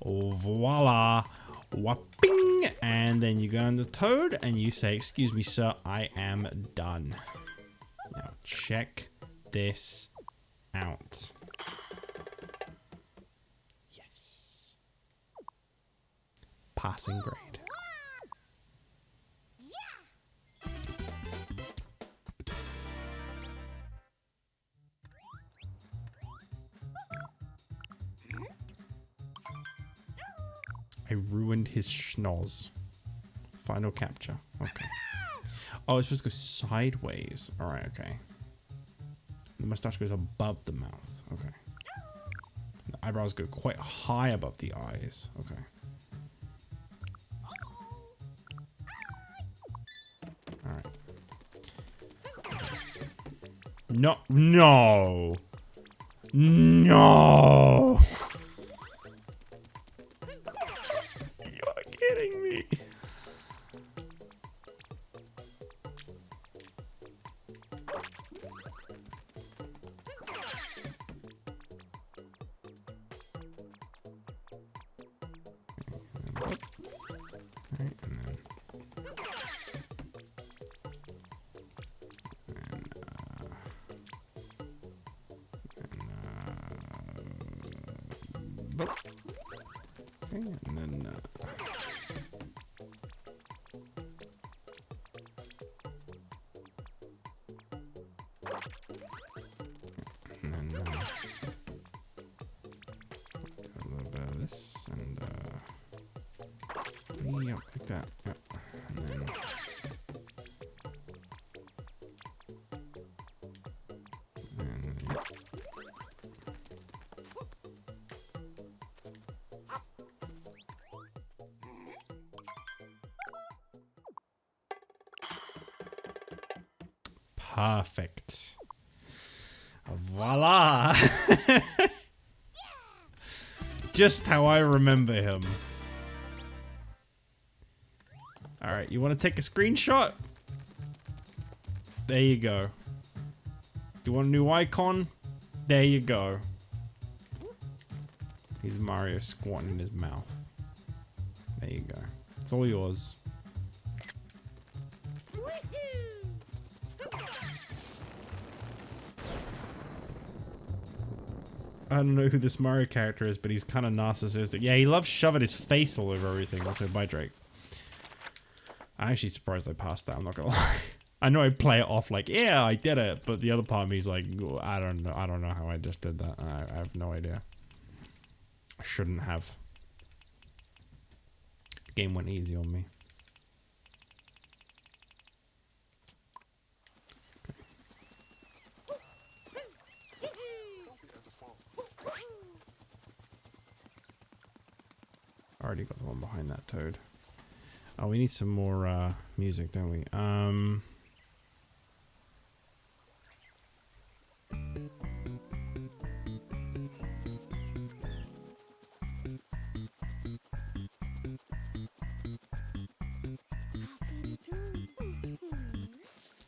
A: Oh, voila. Whopping. And then you go on the Toad and you say, excuse me, sir, I am done. Now check this out. Yes. Passing grade. I ruined his schnoz. Final capture. Okay. Oh, it's supposed to go sideways. Alright, okay. The mustache goes above the mouth. Okay. The eyebrows go quite high above the eyes. Okay. Alright. No. No. No. You're kidding me. Okay, and then a little bit of this, and yep, like that. Yep, and then. Perfect. Voila! Just how I remember him. Alright, you want to take a screenshot? There you go. You want a new icon? There you go. Here's Mario squatting in his mouth. There you go. It's all yours. I don't know who this Mario character is, but he's kind of narcissistic. Yeah, he loves shoving his face all over everything. Also, by Drake. I'm actually surprised I passed that. I'm not gonna lie. I know I play it off like, yeah, I did it, but the other part of me is like, I don't know how I just did that. I have no idea. I shouldn't have. The game went easy on me. Already got the one behind that Toad. Oh, we need some more music, don't we?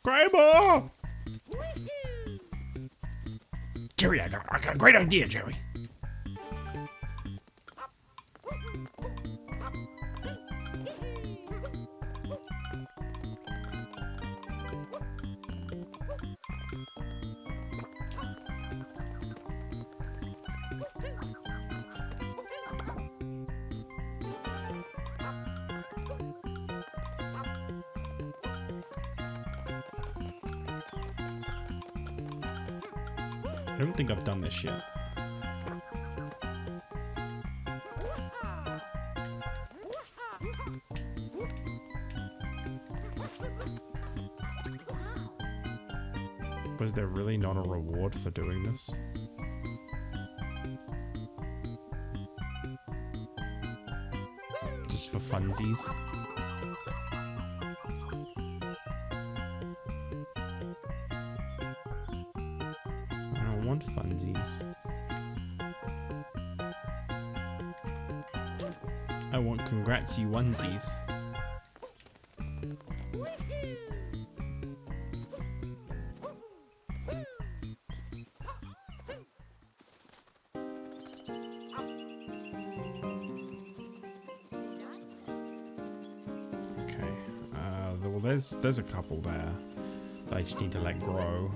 A: subscriber! Jerry, I got a great idea, Jerry. I don't think I've done this yet. Was there really not a reward for doing this? Just for funsies? I want funsies. I want congrats you onesies. Okay, well there's a couple there that I just need to let grow.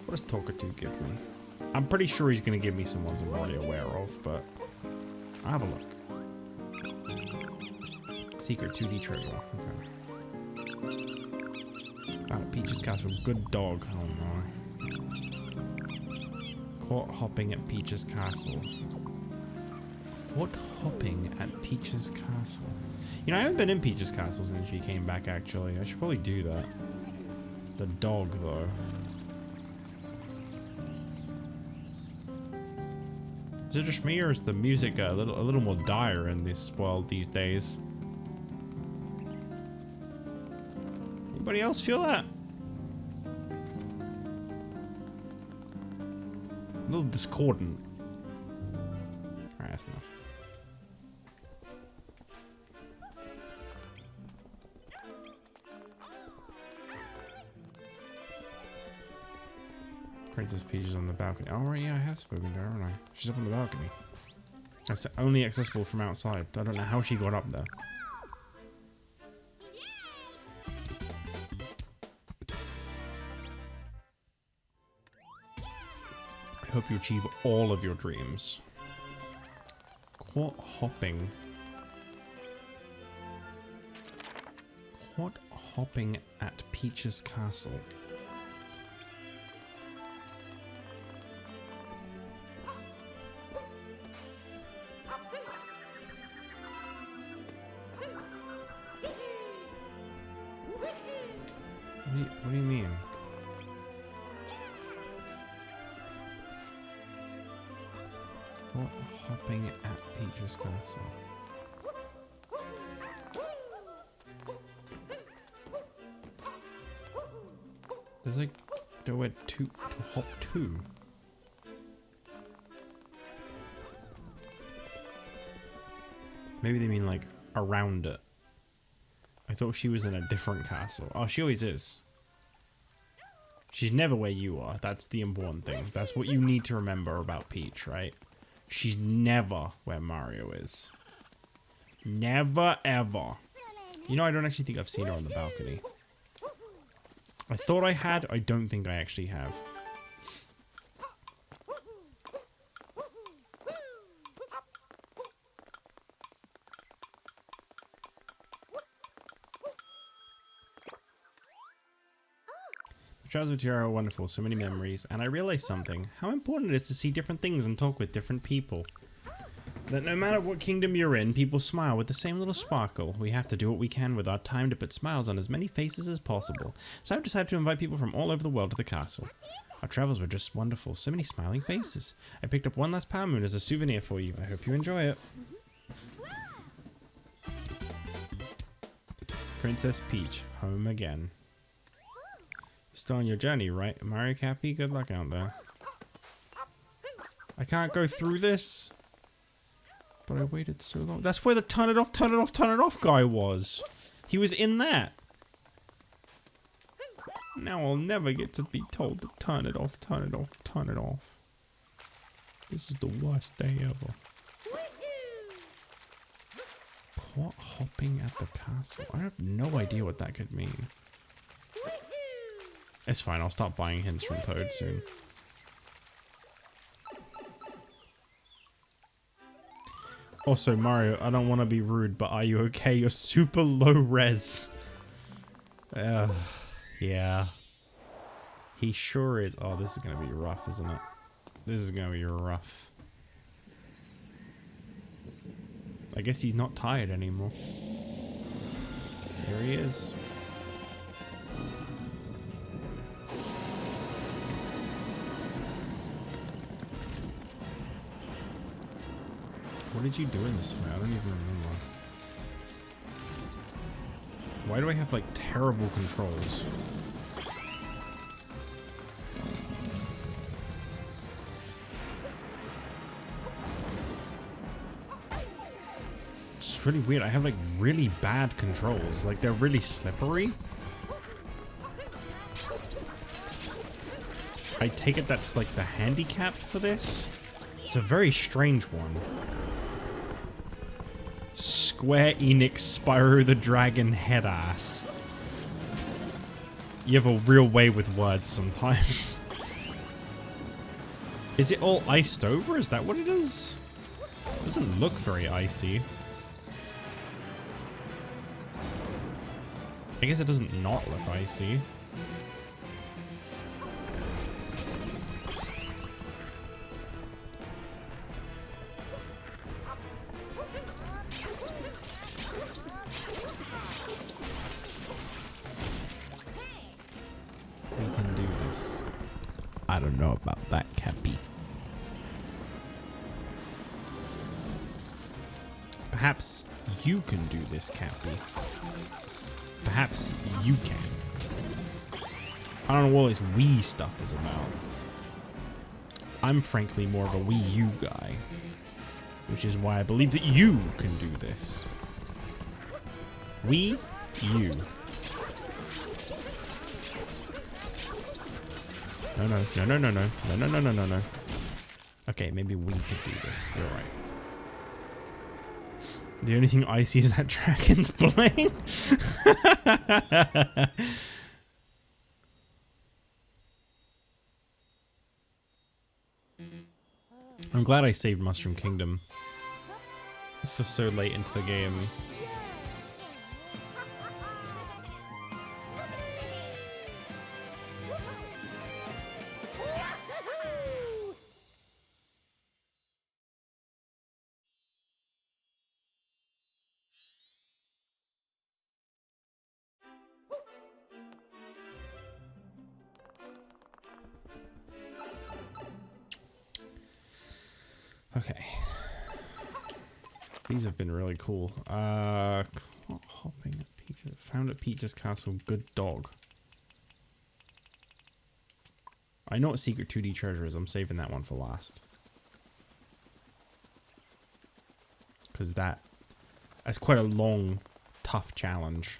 A: What does Talkatoo give me? I'm pretty sure he's gonna give me some ones I'm already aware of, but I'll have a look. Secret 2D treasure. Okay. Found at Peach's Castle. Good dog. Oh no. Caught hopping at Peach's Castle. Caught hopping at Peach's Castle. You know, I haven't been in Peach's Castle since she came back, actually. I should probably do that. The dog, though. Is it just me, or is the music a little more dire in this world these days? Anybody else feel that? A little discordant. Alright, that's enough. Princess Peach is on the balcony. Oh, right, yeah, I have spoken to her, haven't I? She's up on the balcony. That's only accessible from outside. I don't know how she got up there. I hope you achieve all of your dreams. Caught hopping. Caught hopping at Peach's Castle. What do you mean? What hopping at Peach's Castle? There's like nowhere to hop to. Maybe they mean like around it. I thought she was in a different castle. Oh, she always is. She's never where you are. That's the important thing. That's what you need to remember about Peach, right? She's never where Mario is. Never, ever. You know, I don't actually think I've seen her on the balcony. I thought I had. I don't think I actually have. Trials of Terra are wonderful, so many memories, and I realized something. How important it is to see different things and talk with different people. That no matter what kingdom you're in, people smile with the same little sparkle. We have to do what we can with our time to put smiles on as many faces as possible. So I've decided to invite people from all over the world to the castle. Our travels were just wonderful, so many smiling faces. I picked up one last Power Moon as a souvenir for you. I hope you enjoy it. Princess Peach, home again. Still on your journey, right? Mario Cappy, good luck out there. I can't go through this. But I waited so long. That's where the turn it off, turn it off, turn it off guy was. He was in that. Now I'll never get to be told to turn it off, turn it off, turn it off. This is the worst day ever. Quad hopping at the castle. I have no idea what that could mean. It's fine, I'll start buying hints from Toad soon. Also, Mario, I don't want to be rude, but are you okay? You're super low res. Yeah. He sure is. Oh, this is going to be rough, isn't it? This is going to be rough. I guess he's not tired anymore. There he is. What did you do in this way? I don't even remember. Why do I have like terrible controls? It's really weird. I have like really bad controls. Like they're really slippery. I take it that's like the handicap for this. It's a very strange one. Square Enix Spyro the Dragon head ass. You have a real way with words sometimes. Is it all iced over? Is that what it is? It doesn't look very icy. I guess it doesn't not look icy. We can do this. I don't know about that, Cappy. Perhaps you can do this, Cappy. Perhaps you can. I don't know what this Wii stuff is about. I'm frankly more of a Wii U guy. Which is why I believe that you can do this. Wii U. No. Okay, maybe we could do this. You're right. The only thing I see is that dragon's playing. I'm glad I saved Mushroom Kingdom for so late into the game. Okay. These have been really cool. Hopping at Peach's, found at Peach's castle. Good dog. I know what secret 2D treasure is. I'm saving that one for last. Because that's quite a long, tough challenge.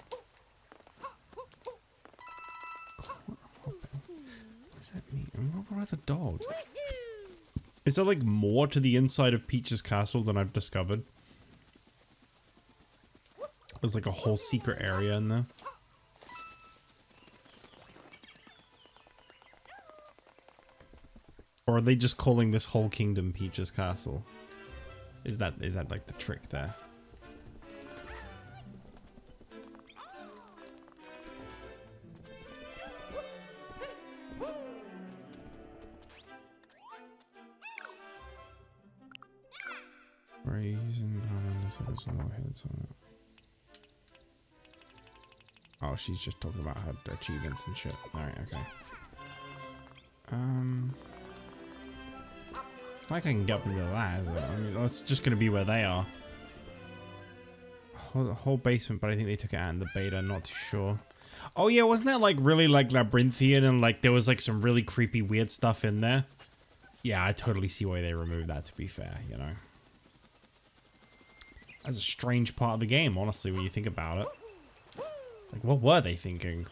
A: What does that mean? What about the dog? Is there like more to the inside of Peach's castle than I've discovered? There's like a whole secret area in there. Or are they just calling this whole kingdom Peach's castle? Is that like the trick there? Are you using this episode heads on it? Oh, she's just talking about her achievements and shit. Alright, okay. Like I can get up into that, is it? I mean, that's just gonna be where they are. Whole basement, but I think they took it out in the beta, not too sure. Oh yeah, wasn't that like really like labyrinthian and like there was like some really creepy weird stuff in there? Yeah, I totally see why they removed that, to be fair, you know. That's a strange part of the game, honestly, when you think about it. Like, what were they thinking?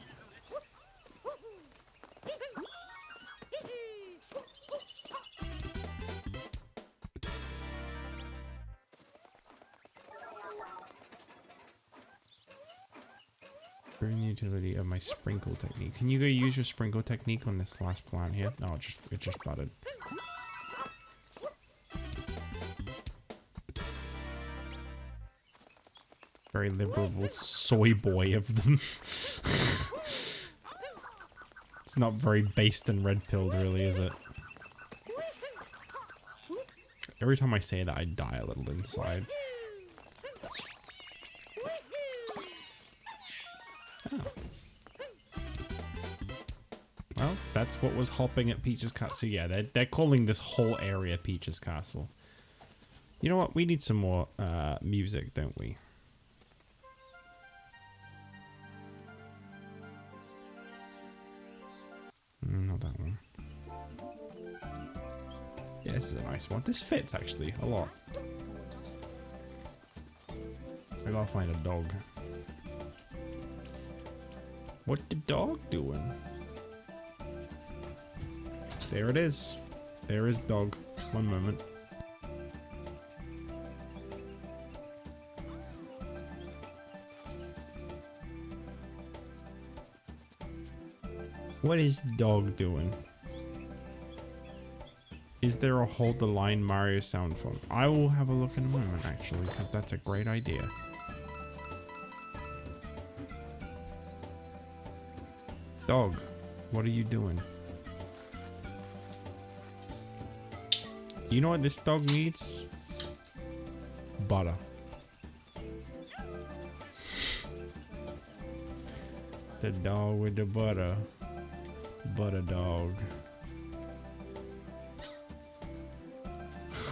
A: During the utility of my sprinkle technique. Can you go use your sprinkle technique on this last plant here? Oh, it just budded. Very liberal soy boy of them. It's not very based and red-pilled, really, is it? Every time I say that, I die a little inside. Oh. Well, that's what was hopping at Peach's Castle. So yeah, they're calling this whole area Peach's Castle. You know what? We need some more music, don't we? Not that one. Yeah, this is a nice one. This fits actually a lot. I gotta find a dog. What the dog doing? There it is. There is dog. One moment. What is dog doing? Is there a hold the line Mario sound from? I will have a look in a moment actually, because that's a great idea. Dog, what are you doing? You know what this dog needs? Butter. The dog with the butter. Butter dog.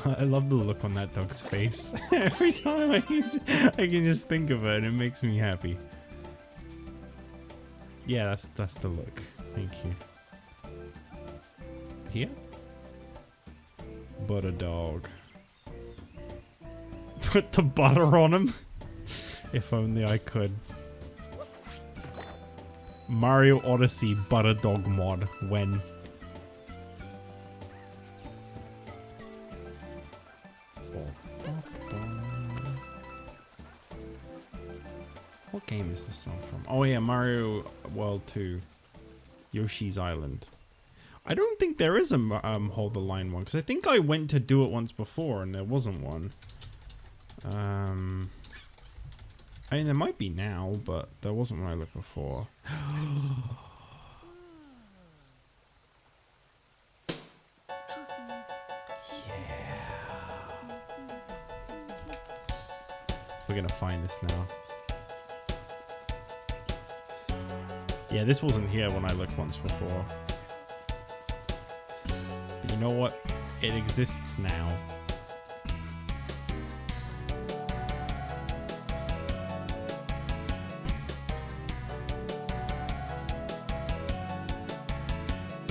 A: I love the look on that dog's face. Every time I can just think of it, it makes me happy. Yeah, that's the look. Thank you. Here? Butter dog. Put the butter on him. If only I could. Mario Odyssey butter dog mod when. What game is this song from? Oh yeah, Mario World 2. Yoshi's Island. I don't think there is a hold the line one, because I think I went to do it once before and there wasn't one. I mean, there might be now, but there wasn't when I looked before. Yeah. We're gonna find this now. Yeah, this wasn't here when I looked once before. But you know what? It exists now.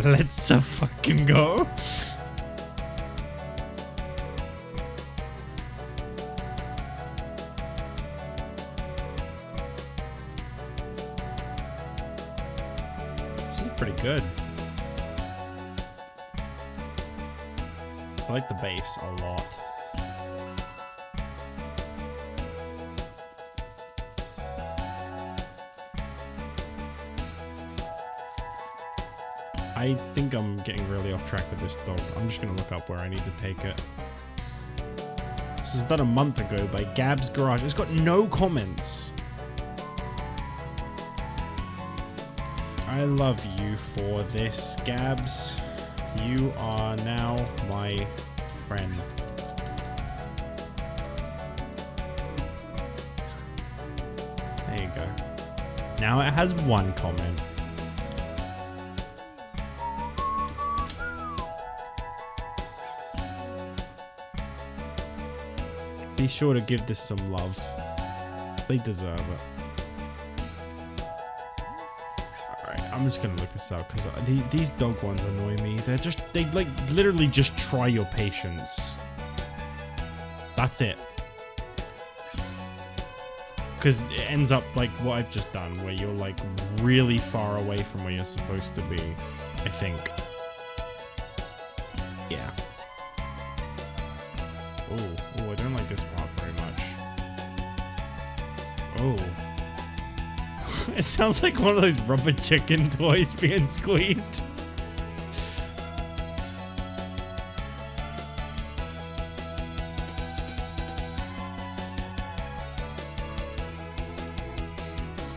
A: Let's fucking go. This is pretty good. I like the bass a lot. I think I'm getting really off track with this dog. I'm just gonna look up where I need to take it. This was done a month ago by Gab's Garage. It's got no comments. I love you for this, Gabs. You are now my friend. There you go. Now it has one comment. Be sure to give this some love. They deserve it. Alright, I'm just gonna look this up because these dog ones annoy me. They like literally just try your patience. That's it. Because it ends up like what I've just done, where you're like really far away from where you're supposed to be, I think. Yeah. Oh, I don't like this part very much. Oh. It sounds like one of those rubber chicken toys being squeezed.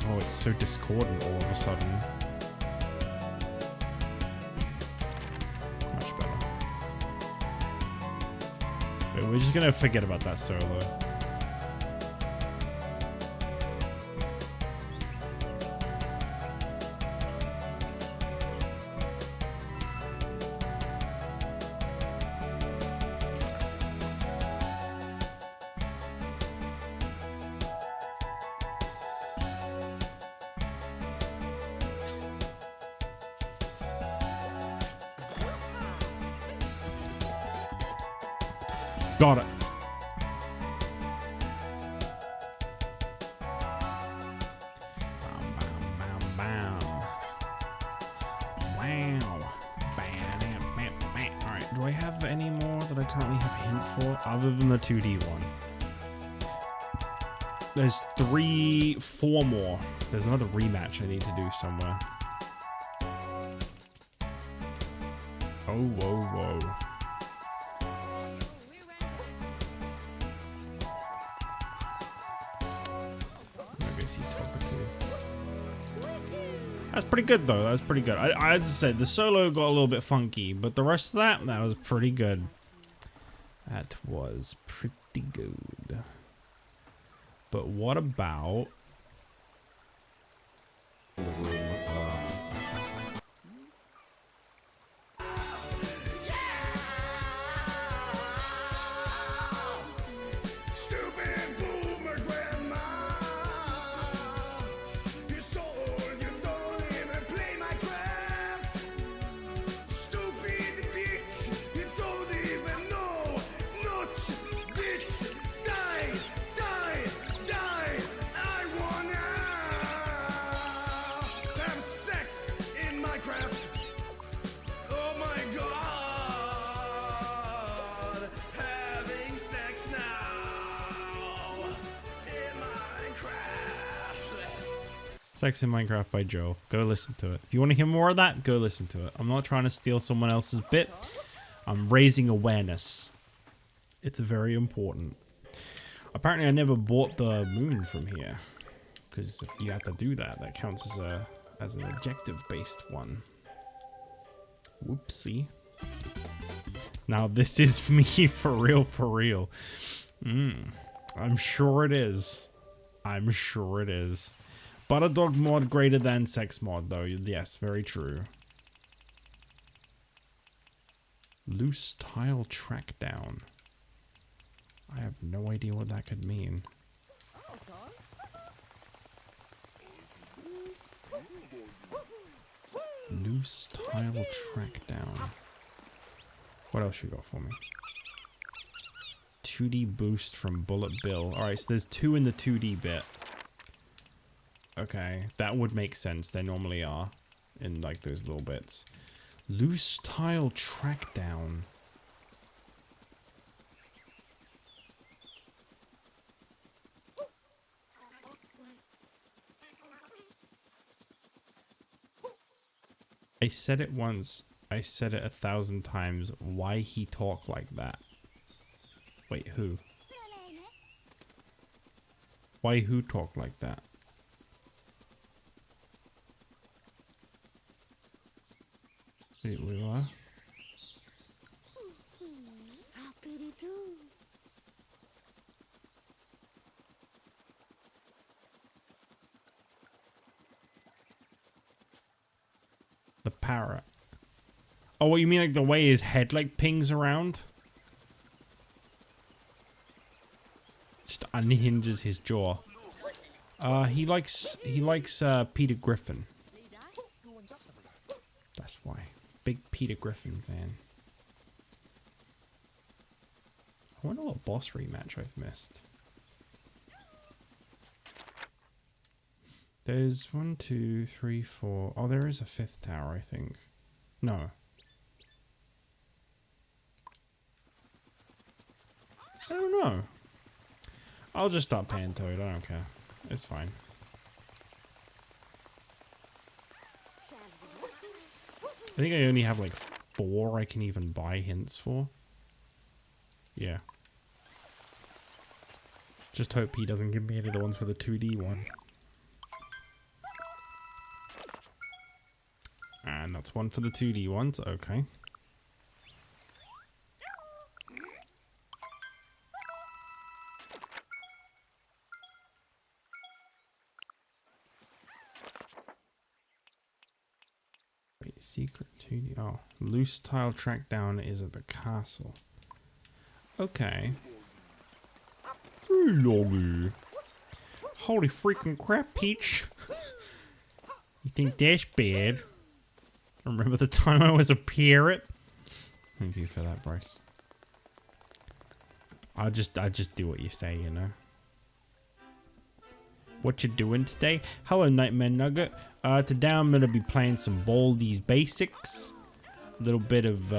A: Oh, it's so discordant all of a sudden. Much better. Wait, we're just gonna forget about that solo. Got it. Bam, bam, bam, bam. Wow. Bam, bam, bam. Alright, do I have any more that I currently have a hint for? Other than the 2D one. There's 4 more. There's another rematch I need to do somewhere. Oh, whoa, whoa. That's pretty good though. That was pretty good. I as I said, the solo got a little bit funky, but the rest of that was pretty good. That was pretty good. But what about Sex in Minecraft by Joe? Go listen to it. If you want to hear more of that, go listen to it. I'm not trying to steal someone else's bit. I'm raising awareness. It's very important. Apparently I never bought the moon from here, because you have to do that. That counts as an objective-based one. Whoopsie. Now this is me for real, for real. I'm sure it is. I'm sure it is. Butterdog mod greater than sex mod though. Yes, very true. Loose tile track down. I have no idea what that could mean. Loose tile track down. What else you got for me? 2D boost from Bullet Bill. Alright, so there's 2 in the 2D bit. Okay, that would make sense. They normally are in like those little bits. Loose tile track down. I said it once. I said it 1,000 times. Why he talk like that? Wait, who? Why who talk like that? Wait, what? The parrot. Oh, what you mean like the way his head like pings around? Just unhinges his jaw. He likes Peter Griffin. That's why. Big Peter Griffin fan. I wonder what boss rematch I've missed. There's 1, 2, 3, 4. Oh, there is a 5th tower, I think. No. I don't know. I'll just stop paying Toad. I don't care. It's fine. I think I only have like 4 I can even buy hints for. Yeah. Just hope he doesn't give me any of the ones for the 2D one. And that's one for the 2D ones. Okay. Wait, secret 2D. Oh, loose tile track down is at the castle. Okay. Hey, doggy. Holy freaking crap, Peach. You think that's bad? Remember the time I was a parrot? Thank you for that, Bryce. I just do what you say, you know. What you doing today? Hello, Nightmare Nugget. Today I'm gonna be playing some Baldi's Basics. A little bit of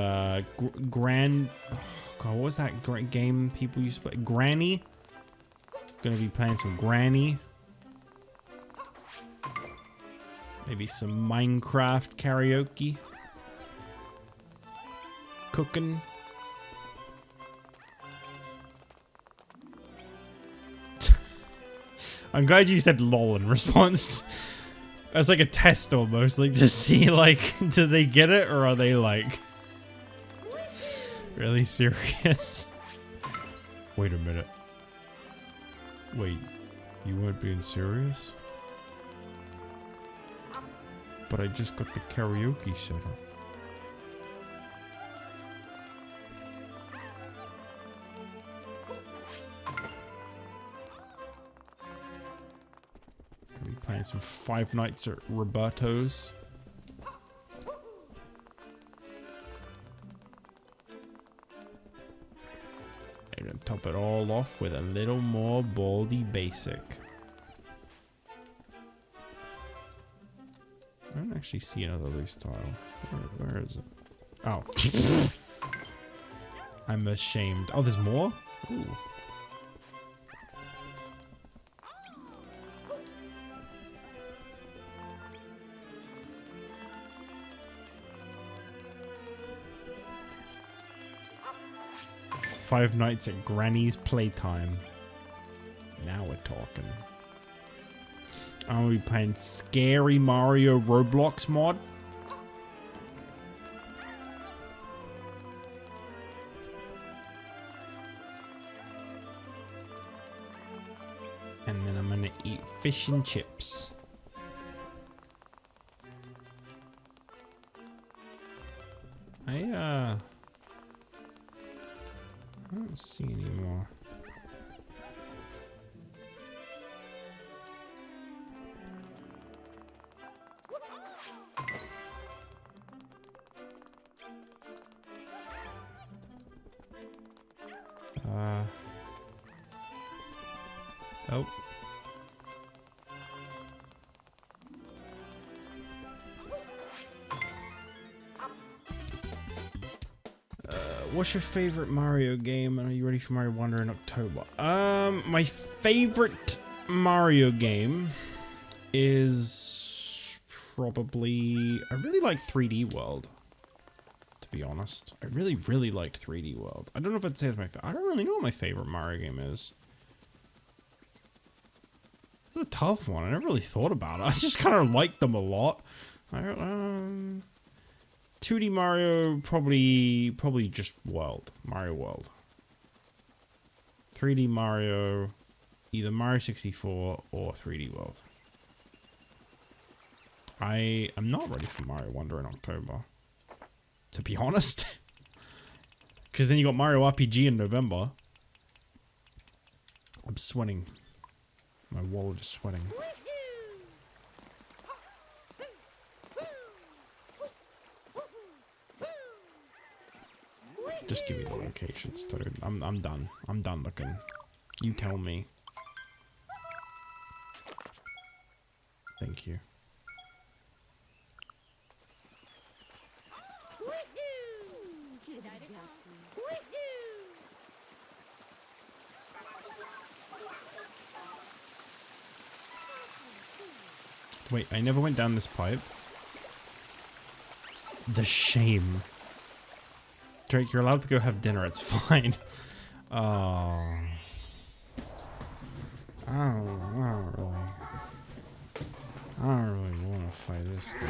A: Grand. Oh God, what was that game people used to play? Granny. Gonna be playing some Granny. Maybe some Minecraft karaoke. Cooking. I'm glad you said lol in response. That's like a test almost, like to see like, do they get it or are they like really serious? Wait a minute. Wait, you weren't being serious? But I just got the karaoke set up. I'll be playing some Five Nights at Roberto's. And then top it all off with a little more Baldi Basic. I don't actually see another loose tile. Where is it? Oh. I'm ashamed. Oh, there's more? Ooh. Five Nights at Granny's Playtime. Now we're talking. I'm gonna be playing Scary Mario Roblox mod. And then I'm gonna eat fish and chips. I don't see any more. Oh. What's your favorite Mario game? And are you ready for Mario Wonder in October? My favorite Mario game is probably... I really like 3D World, to be honest. I really liked 3D World. I don't know if I'd say it's my favorite. I don't really know what my favorite Mario game is. It's a tough one. I never really thought about it. I just kind of liked them a lot. 2D Mario, probably just World. Mario World. 3D Mario, either Mario 64 or 3D World. I am not ready for Mario Wonder in October, to be honest. Because then you got Mario RPG in November. I'm sweating. My wallet is sweating. Just give me the locations, dude. I'm done. I'm done looking. You tell me. Thank you. Wait, I never went down this pipe. The shame. Drake, you're allowed to go have dinner. It's fine. Oh. I don't really want to fight this guy.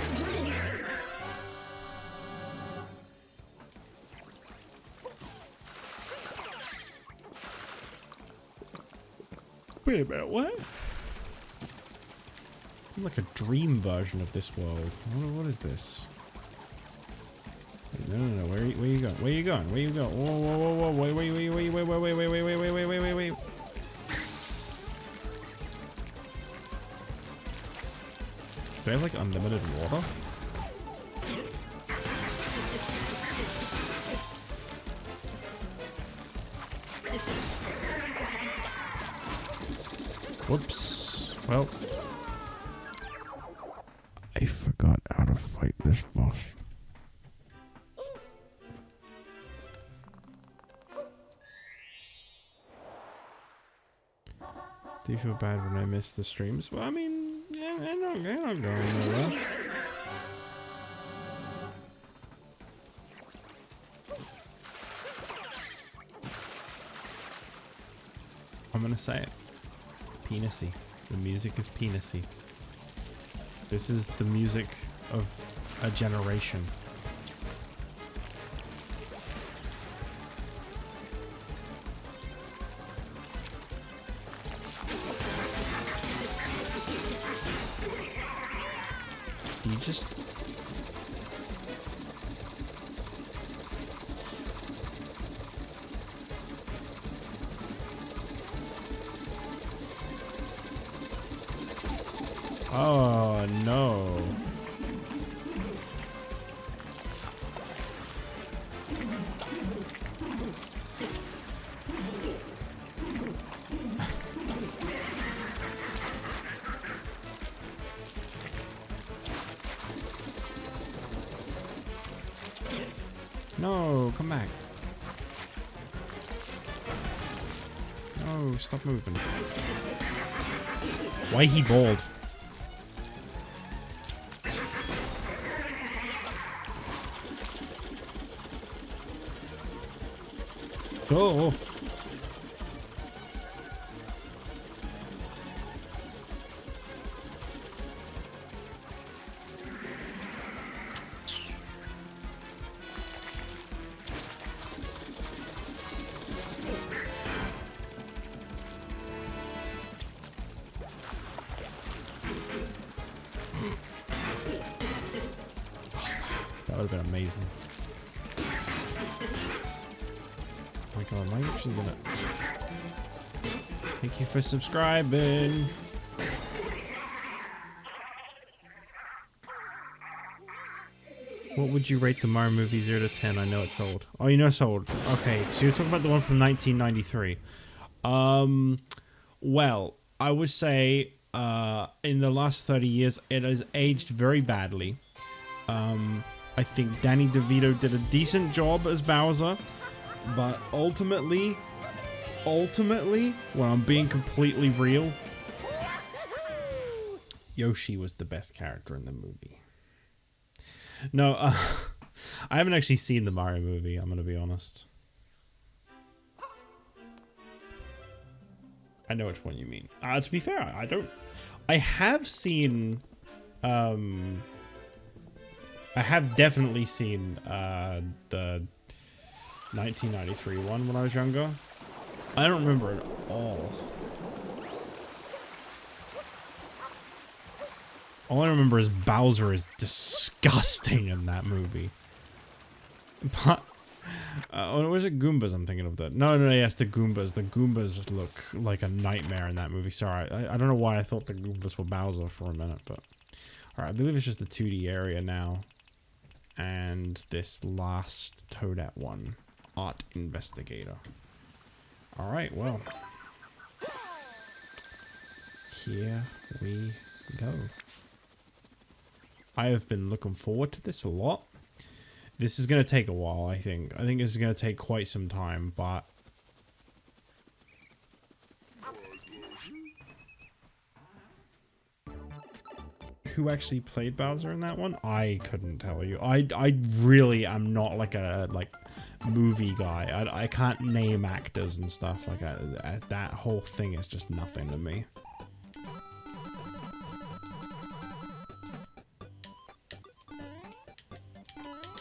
A: Wait a minute, what? I'm like a dream version of this world. What is this? No. Where are you going? Where are you going? Where are you going? Whoa, whoa, whoa, whoa! Wait! Do I have like unlimited water? Whoops. Well, I forgot how to fight this boss. Do you feel bad when I miss the streams? Well, I mean, yeah, I don't go anywhere. I'm gonna say it. Penisy. The music is penisy. This is the music of a generation. You just... Oh, no. No, come back. No, stop moving. Why he bald? Oh. That would have been amazing. Oh my god, am I actually gonna... Thank you for subscribing. What would you rate the Mario movie 0 to 10? I know it's old. Oh, you know it's old. Okay, so you're talking about the one from 1993. Well, I would say in the last 30 years, it has aged very badly. I think Danny DeVito did a decent job as Bowser, but ultimately, when I'm being completely real, Yoshi was the best character in the movie. No, I haven't actually seen the Mario movie, I'm gonna be honest. I know which one you mean. To be fair, I don't... I have seen... I have definitely seen the 1993 one when I was younger. I don't remember it at all. All I remember is Bowser is disgusting in that movie. But... or was it Goombas I'm thinking of that? No, yes, the Goombas. The Goombas look like a nightmare in that movie. Sorry, I don't know why I thought the Goombas were Bowser for a minute, but... Alright, I believe it's just the 2D area now. And this last Toadette one. Art Investigator. Alright, well. Here we go. I have been looking forward to this a lot. This is going to take a while, I think. I think this is going to take quite some time, but... Who actually played Bowser in that one? I couldn't tell you. I really am not like a movie guy. I can't name actors and stuff. Like that whole thing is just nothing to me.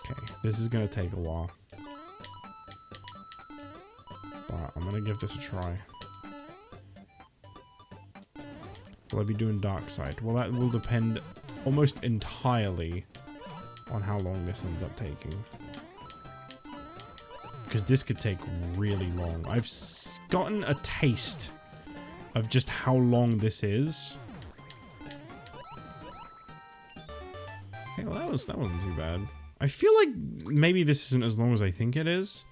A: Okay, this is gonna take a while. But I'm gonna give this a try. Will I be doing Dark Side? Well, that will depend almost entirely on how long this ends up taking. Because this could take really long. I've gotten a taste of just how long this is. Okay, well that wasn't too bad. I feel like maybe this isn't as long as I think it is.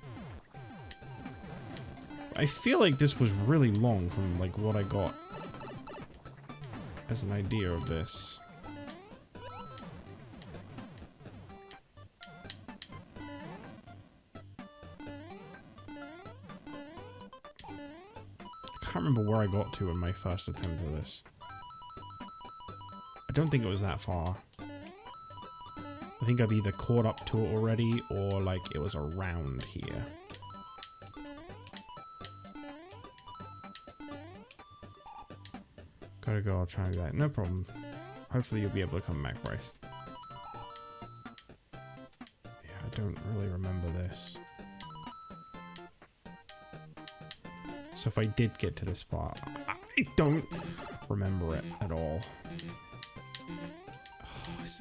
A: I feel like this was really long from like what I got as an idea of this. I can't remember where I got to in my first attempt at this. I don't think it was that far. I think I've either caught up to it already or like it was around here. Gotta go, I'll try and do that. No problem. Hopefully you'll be able to come back, Bryce. Yeah, I don't really remember this. So if I did get to this part, I don't remember it at all.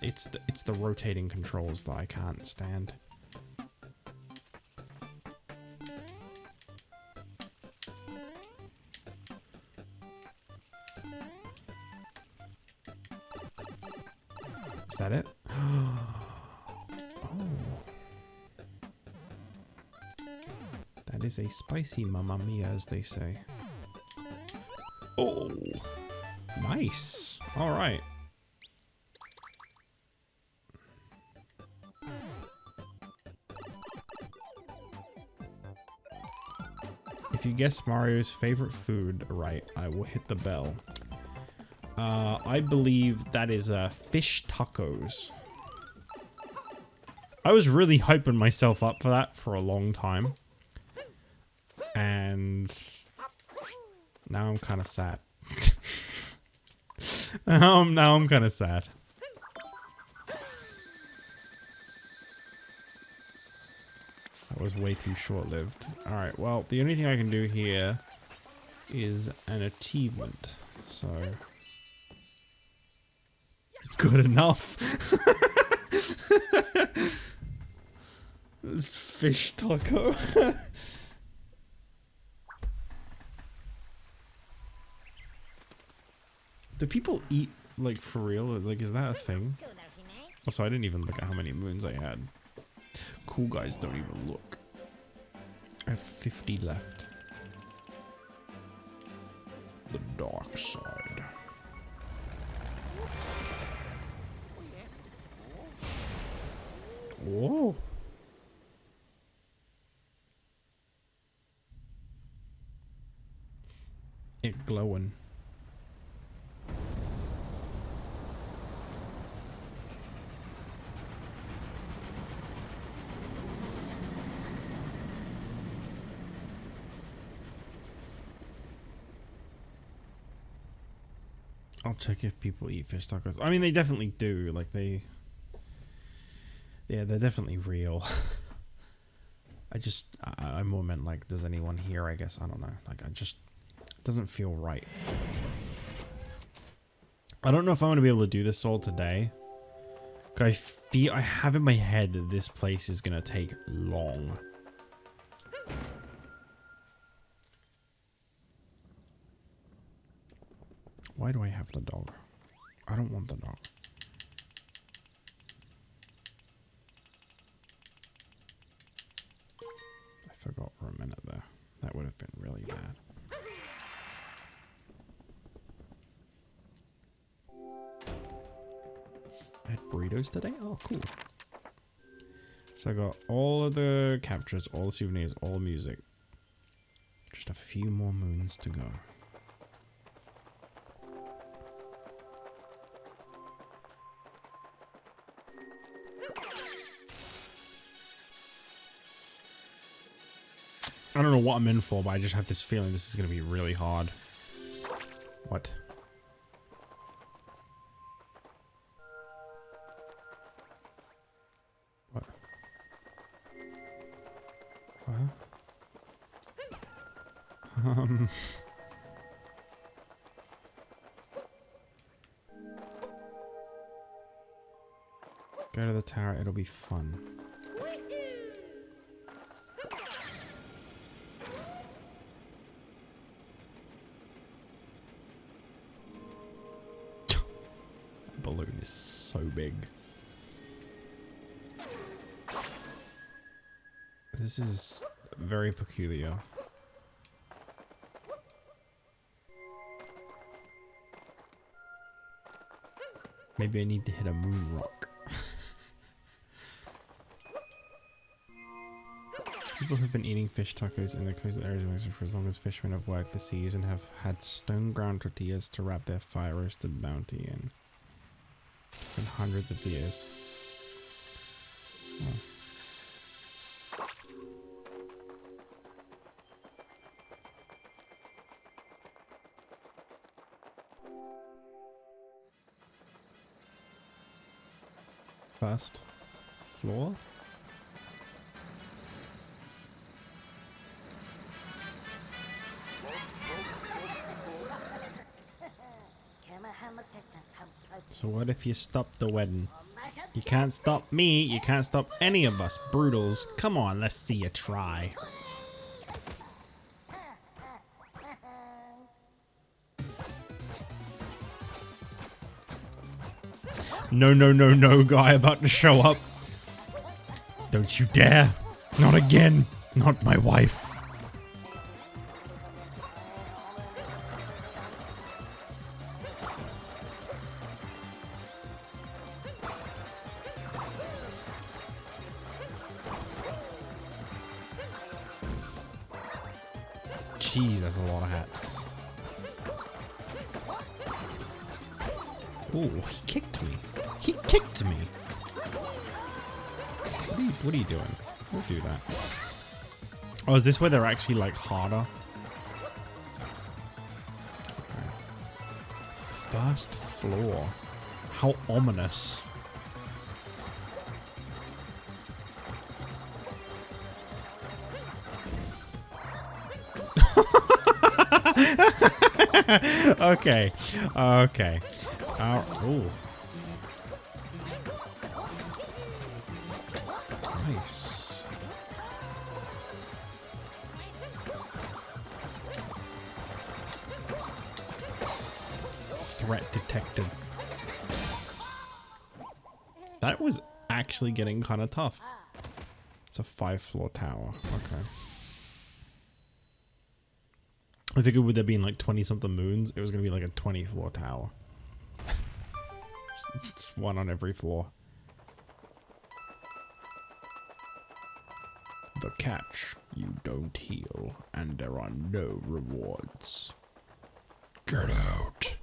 A: It's the rotating controls that I can't stand. Is that it? Oh. That is a spicy mamma mia, as they say. Oh. Nice. All right. If you guess Mario's favorite food right, I will hit the bell. I believe that is fish tacos. I was really hyping myself up for that for a long time. And now I'm kind of sad. now I'm kind of sad. That was way too short-lived. Alright, well, the only thing I can do here is an achievement. So... good enough. This fish taco. Do people eat, like, for real? Like, is that a thing? Also, I didn't even look at how many moons I had. Cool guys don't even look. I have 50 left. The dark side. Whoa. It glowing. I'll check if people eat fish tacos. I mean, they definitely do. Like, yeah, they're definitely real. I more meant, like, does anyone here, I guess? I don't know. Like, it doesn't feel right. I don't know if I'm going to be able to do this all today. I have in my head that this place is going to take long. Why do I have the dog? I don't want the dog. I forgot for a minute there. That would have been really bad. burritos today? Oh, cool. So I got all of the captures, all the souvenirs, all the music. Just a few more moons to go. I don't know what I'm in for, but I just have this feeling this is going to be really hard. What? What? What? Go to the tower, it'll be fun. Balloon is so big. This is very peculiar. Maybe I need to hit a moon rock. People have been eating fish tacos in the coastal areas for as long as fishermen have worked the seas and have had stone ground tortillas to wrap their fire roasted bounty in. And hundreds of years. Oh. First floor? So what if you stop the wedding? You can't stop me, you can't stop any of us, Brutals. Come on, let's see you try. No, no, no, no, guy about to show up. Don't you dare. Not again. Not my wife. Jeez, that's a lot of hats. Oh, he kicked me. He kicked me. What are you doing? Don't do that. Oh, is this where they're actually like harder? Okay. First floor. How ominous. Okay. Okay. Oh. Nice. Threat detected. That was actually getting kind of tough. It's a 5-floor tower. Okay. I figured with there being like 20-something moons, it was going to be like a 20-floor tower. Just one on every floor. The catch, you don't heal, and there are no rewards. Get out.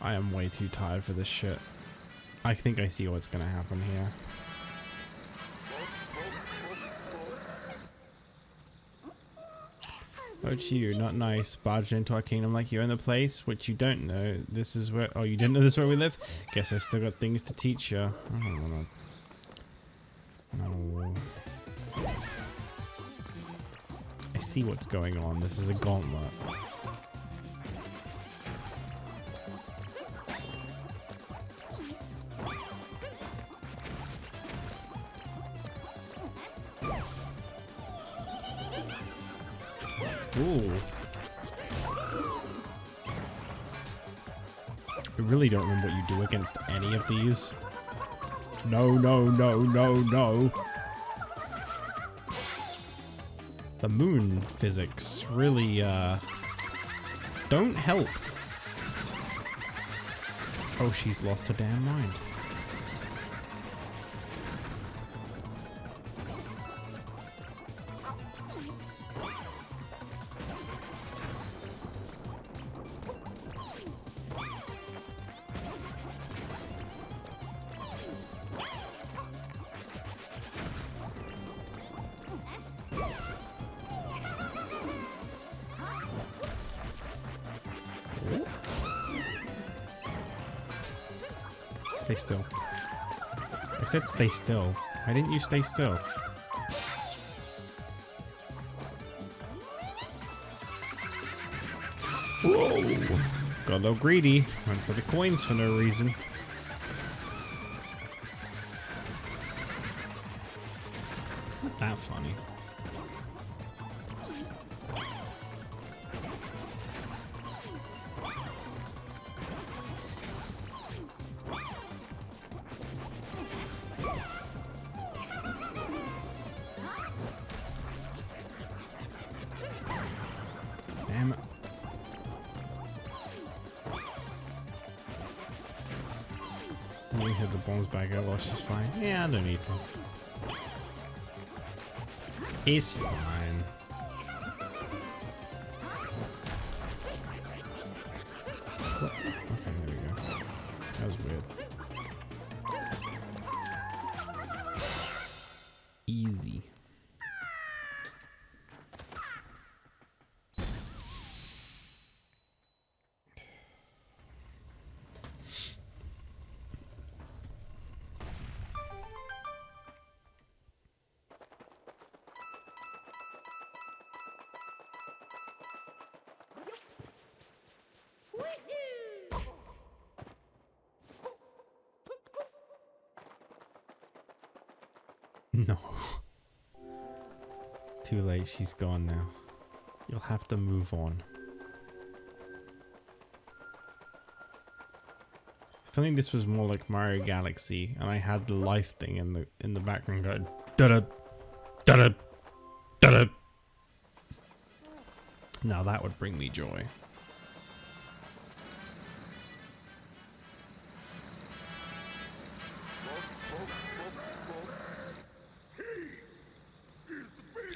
A: I am way too tired for this shit. I think I see what's gonna happen here. Oh, you, not nice. Barged into our kingdom like you own the place, which you don't know. This is where. Oh, you didn't know this is where we live? Guess I still got things to teach you. I don't wanna. No. I see what's going on. This is a gauntlet. Ooh. I really don't remember what you do against any of these. No, no, no, no, no. The moon physics really, don't help. Oh, she's lost her damn mind. Stay still. I said stay still. Why didn't you stay still? Whoa! Got a little greedy. Went for the coins for no reason. It's not that funny. Damn it. Let me hit the bombs back up while she's flying. Yeah, I don't need to. It's fine. What? Okay, there we go. That was weird. Easy. No. Too late, she's gone now. You'll have to move on. I feel like this was more like Mario Galaxy, and I had the life thing in the background going da-da, da-da, da-da. Now that would bring me joy.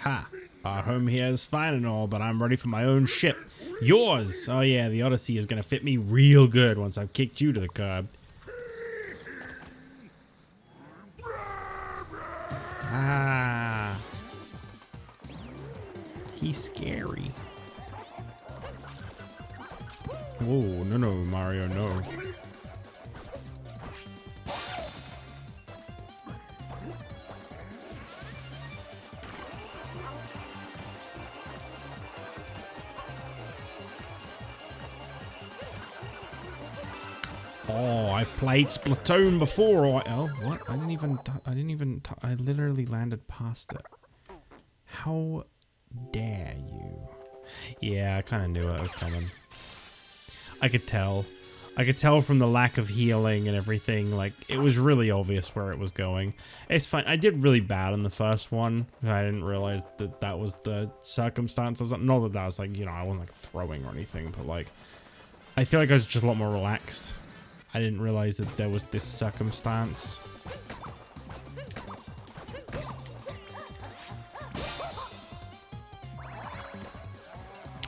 A: Ha! Our home here is fine and all, but I'm ready for my own ship. Yours! Oh yeah, the Odyssey is gonna fit me real good once I've kicked you to the curb. Ah. He's scary. Whoa, no, no, Mario, no. Oh, I've played Splatoon before. Oh, what? I literally landed past it. How dare you? Yeah, I kind of knew it was coming. I could tell. I could tell from the lack of healing and everything. Like, it was really obvious where it was going. It's fine. I did really bad in the first one. I didn't realize that that was the circumstance. I was like, not that that was like, you know, I wasn't like throwing or anything, but like, I feel like I was just a lot more relaxed. I didn't realize that there was this circumstance.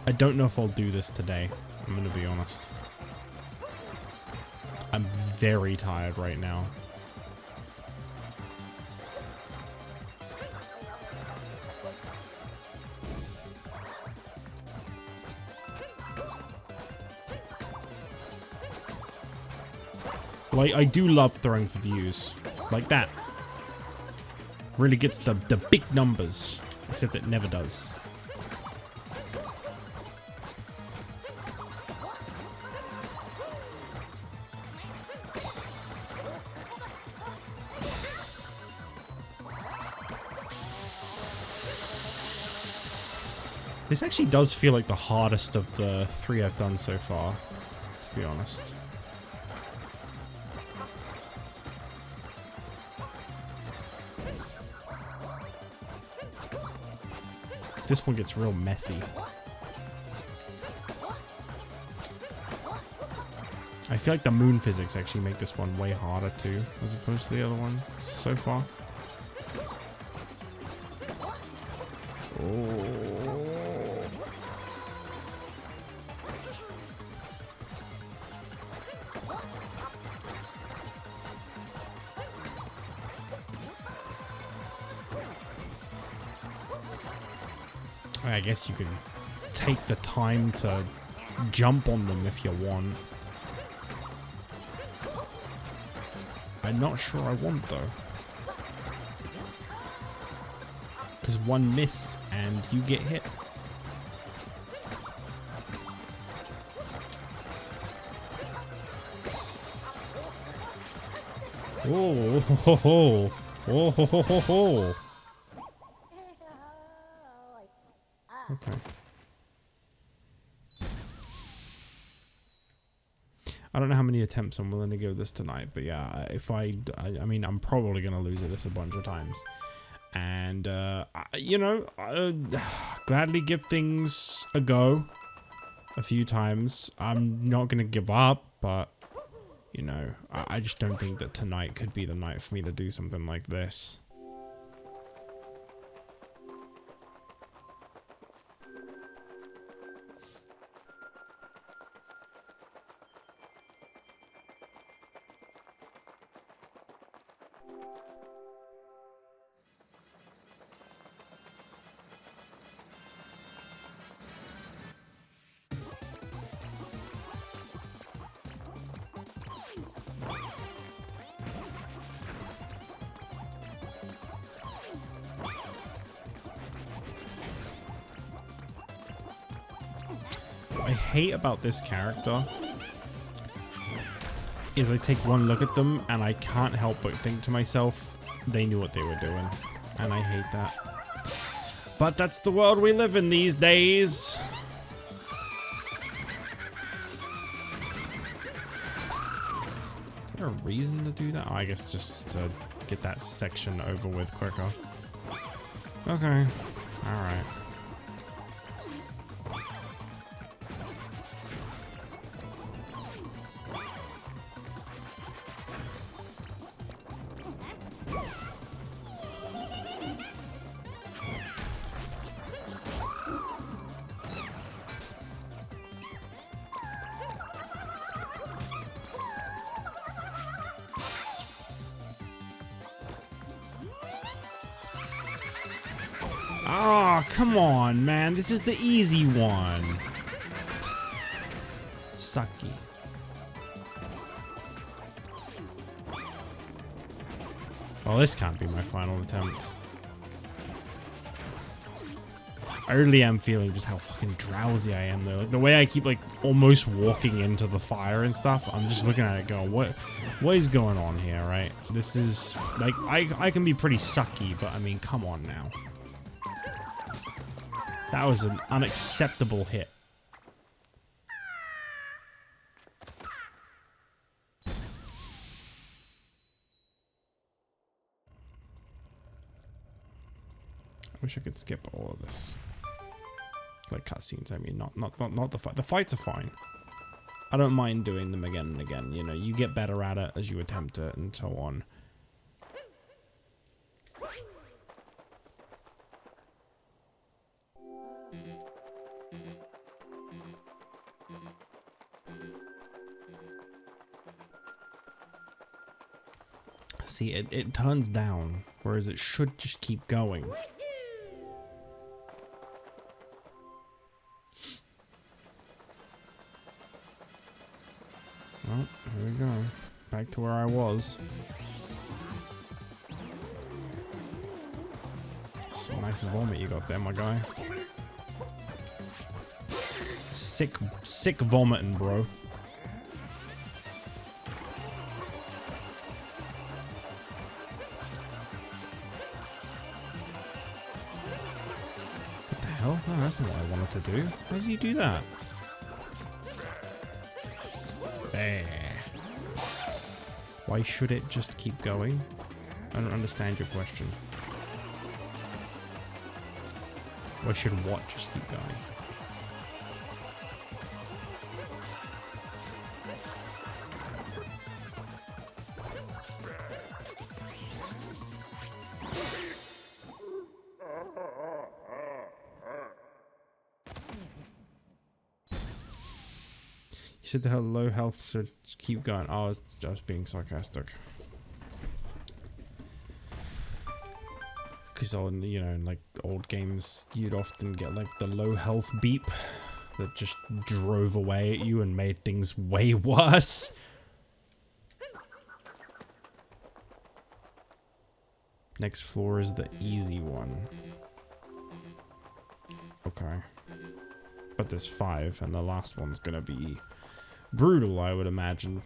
A: I don't know if I'll do this today. I'm gonna be honest. I'm very tired right now. Like, I do love throwing for views. Like that. Really gets the big numbers. Except it never does. This actually does feel like the hardest of the 3 I've done so far, to be honest. This one gets real messy. I feel like the moon physics actually make this one way harder too, as opposed to the other one so far. Oh. I guess you can take the time to jump on them if you want. I'm not sure I want though. Because one miss and you get hit. Oh, ho, ho. Oh, ho, ho, ho, ho. Okay. I don't know how many attempts I'm willing to give this tonight, but yeah, if I mean, I'm probably gonna lose at this a bunch of times, and you know, gladly give things a go a few times. I'm not gonna give up, but you know, I just don't think that tonight could be the night for me to do something like this. What I hate about this character is I take one look at them and I can't help but think to myself, they knew what they were doing. And I hate that. But that's the world we live in these days. Is there a reason to do that? Oh, I guess just to get that section over with quicker. Okay. Alright. Oh, come on, man. This is the easy one. Sucky. Oh, this can't be my final attempt. I really am feeling just how fucking drowsy I am though. Like the way I keep like almost walking into the fire and stuff, I'm just looking at it going, what is going on here, right? This is like, I can be pretty sucky, but I mean, come on now. That was an unacceptable hit. I wish I could skip all of this. Like cutscenes, I mean, not the fight. The fights are fine. I don't mind doing them again and again. You know, you get better at it as you attempt it and so on. See, it turns down, whereas it should just keep going. Oh, here we go. Back to where I was. Some nice vomit you got there, my guy. Sick vomiting, bro. hell? No, that's not what I wanted to do. How did you do that? There. Why should it just keep going? I don't understand your question. Why should what just keep going? You said the low health should keep going. Oh, I was just being sarcastic. Because you know, in like old games, you'd often get like the low health beep that just drove away at you and made things way worse. Next floor is the easy one. Okay. But there's 5, and the last one's gonna be brutal, I would imagine.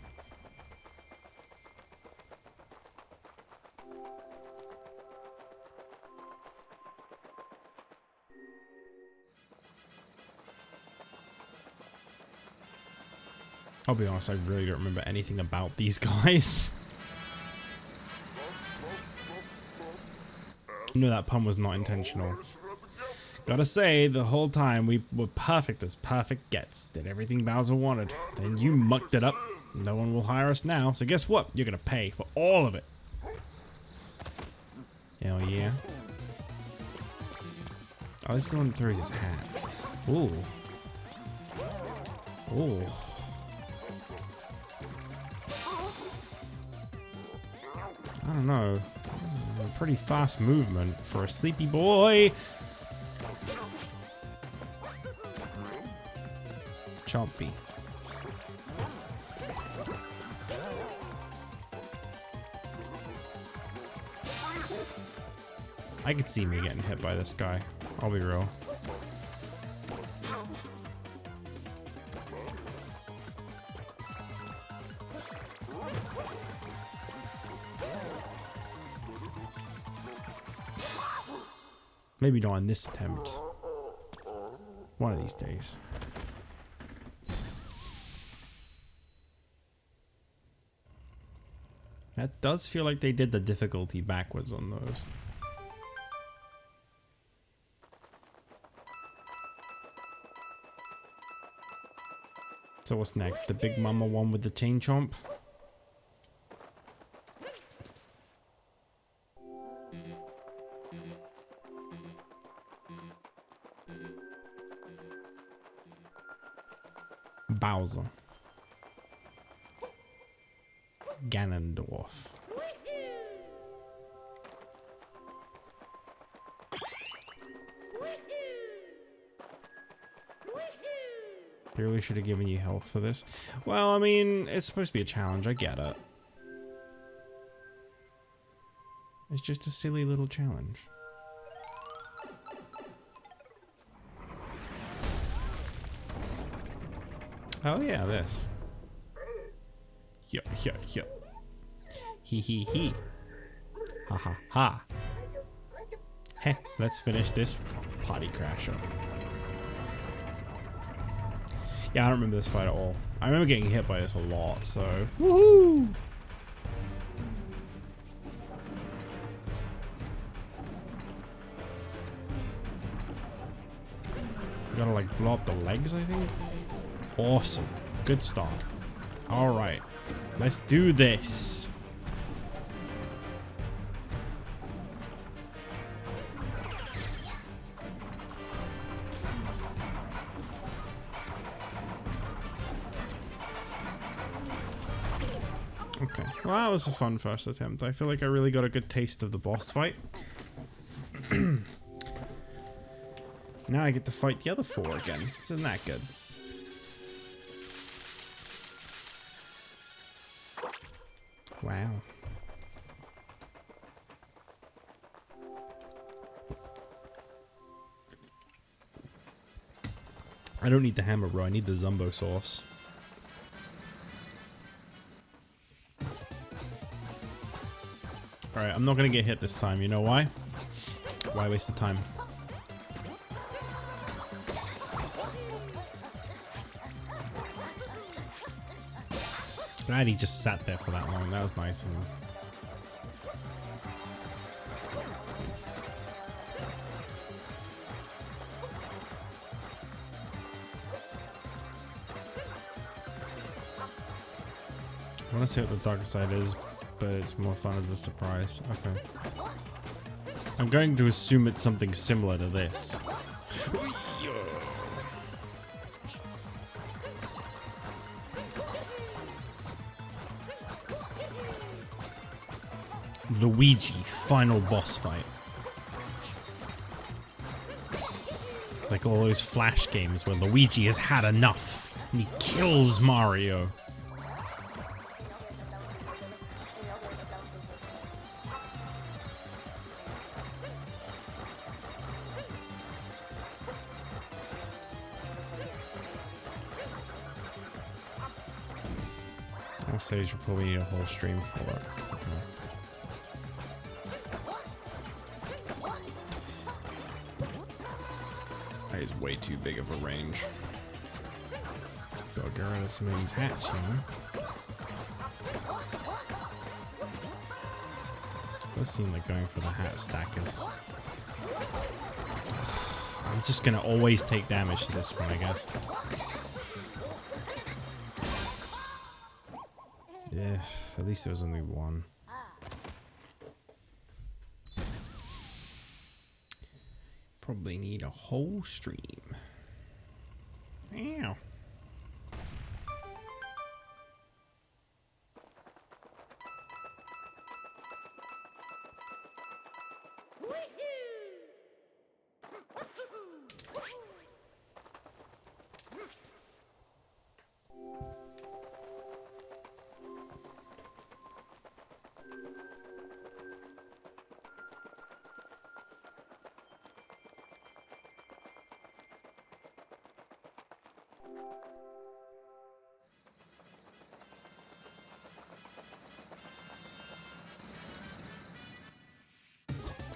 A: I'll be honest, I really don't remember anything about these guys. No, that pun was not intentional. Gotta say, the whole time we were perfect as perfect gets. Did everything Bowser wanted. Then you mucked it up. No one will hire us now, so guess what? You're gonna pay for all of it. Hell yeah. Oh, this is the one that throws his hats. Ooh. Ooh. I don't know. Pretty fast movement for a sleepy boy. Chompy. I could see me getting hit by this guy. I'll be real. Maybe not on this attempt. One of these days. That does feel like they did the difficulty backwards on those. So what's next? The Big Mama one with the chain chomp? Bowser. Ganondorf. They really should have given you health for this. Well, I mean, it's supposed to be a challenge. I get it. It's just a silly little challenge. Oh yeah, this. Yeah. He. Ha ha ha. Heh, let's finish this potty crasher. Yeah, I don't remember this fight at all. I remember getting hit by this a lot, so woohoo! You gotta like blow up the legs, I think. Awesome. Good start. Alright. Let's do this. Okay. Well, that was a fun first attempt. I feel like I really got a good taste of the boss fight. Now I get to fight the other 4 again. Isn't that good? Wow. I don't need the hammer, bro. I need the Zumbo sauce. Alright, I'm not gonna get hit this time. You know why? Why waste the time? Glad he just sat there for that long. That was nice of him. I want to see what the dark side is, but it's more fun as a surprise. Okay. I'm going to assume it's something similar to this. Luigi, final boss fight. Like all those Flash games where Luigi has had enough and he kills Mario. I'll say you probably need a whole stream for it. Okay. That is way too big of a range. Gotta get rid of some of these hats, you know? Does seem like going for the hat stack is... I'm just gonna always take damage to this one, I guess. Yeah, at least there was only one. Probably need a whole stream. Ow.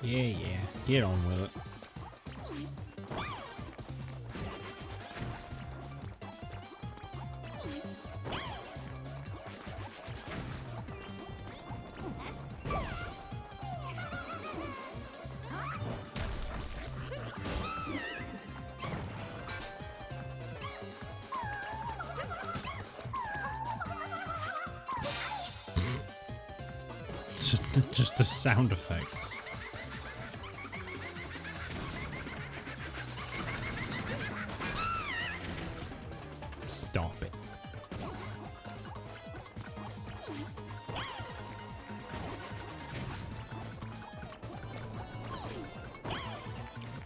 A: Yeah, get on with it. Just the sound effects. Stop it.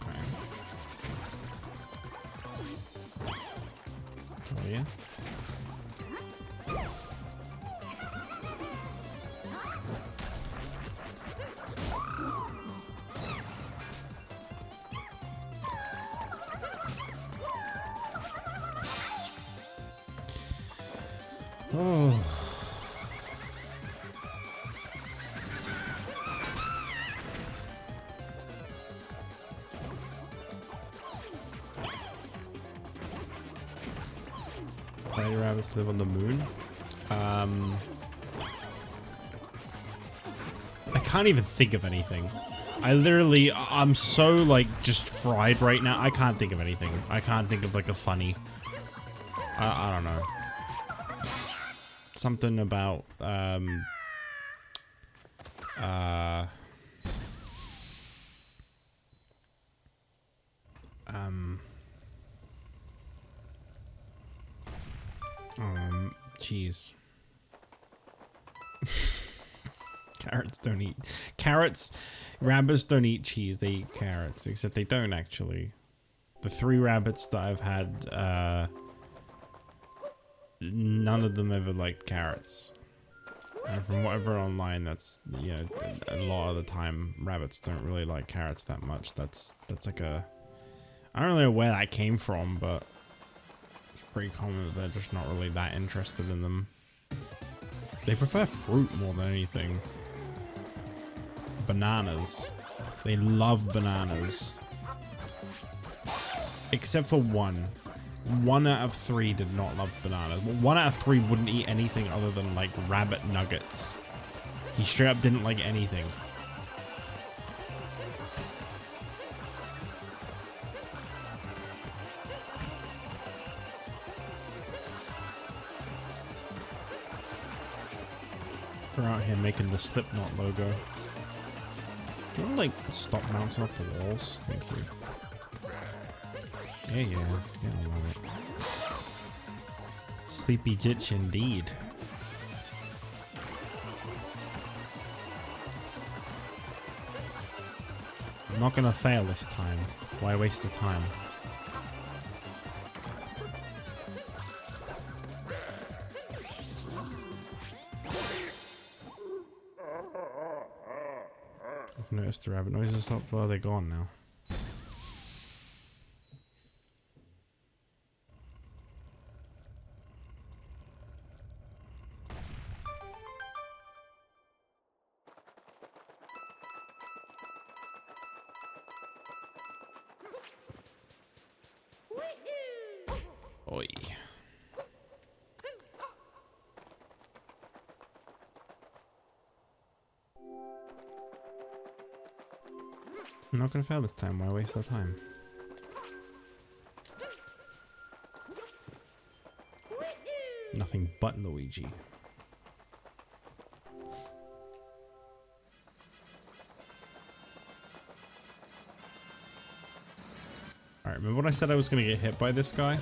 A: Okay. Oh yeah. Oh. Why do rabbits live on the moon? I can't even think of anything. I'm so like just fried right now. I can't think of anything. I can't think of like a funny. I don't know. Something about cheese. Rabbits don't eat cheese, they eat carrots, except they don't actually. The 3 rabbits that I've had, none of them ever liked carrots. And from what I've read online, that's, you know, a lot of the time rabbits don't really like carrots that much. That's like a, I don't really know where that came from, but it's pretty common that they're just not really that interested in them. They prefer fruit more than anything. Bananas. They love bananas. Except for one. 1 out of 3 did not love bananas. Well, 1 out of 3 wouldn't eat anything other than like rabbit nuggets. He straight up didn't like anything. We're out here making the Slipknot logo. Do you want to like stop bouncing off the walls? Thank you. Yeah, I love it. Sleepy Jitch indeed. I'm not gonna fail this time. Why waste the time? I've noticed the rabbit noises stopped. Well, they're gone now. Oi. I'm not gonna fail this time. Why waste the time? Nothing but Luigi. Alright, remember when I said I was gonna get hit by this guy?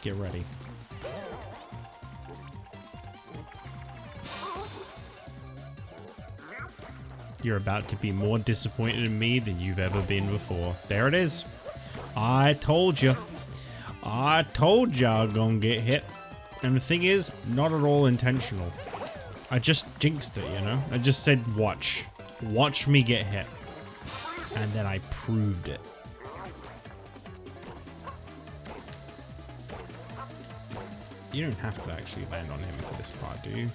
A: Get ready. You're about to be more disappointed in me than you've ever been before. There it is. I told you. I told you I was gonna get hit. And the thing is, not at all intentional. I just jinxed it, you know? I just said, watch. Watch me get hit. And then I proved it. You don't have to actually land on him for this part, do you?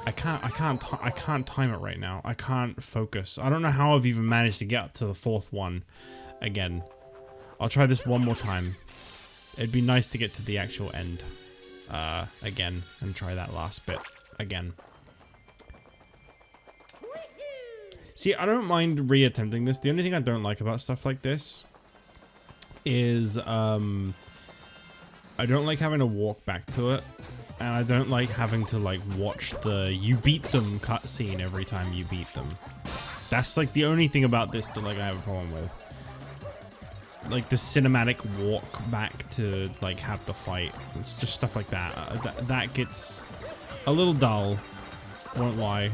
A: I can't time it right now. I can't focus. I don't know how I've even managed to get up to the 4th one again. I'll try this one more time. It'd be nice to get to the actual end again and try that last bit again. See, I don't mind reattempting this. The only thing I don't like about stuff like this is I don't like having to walk back to it. And I don't like having to like watch the you beat them cutscene every time you beat them. That's like the only thing about this that like I have a problem with. Like the cinematic walk back to like have the fight. It's just stuff like that. That gets a little dull. Won't lie.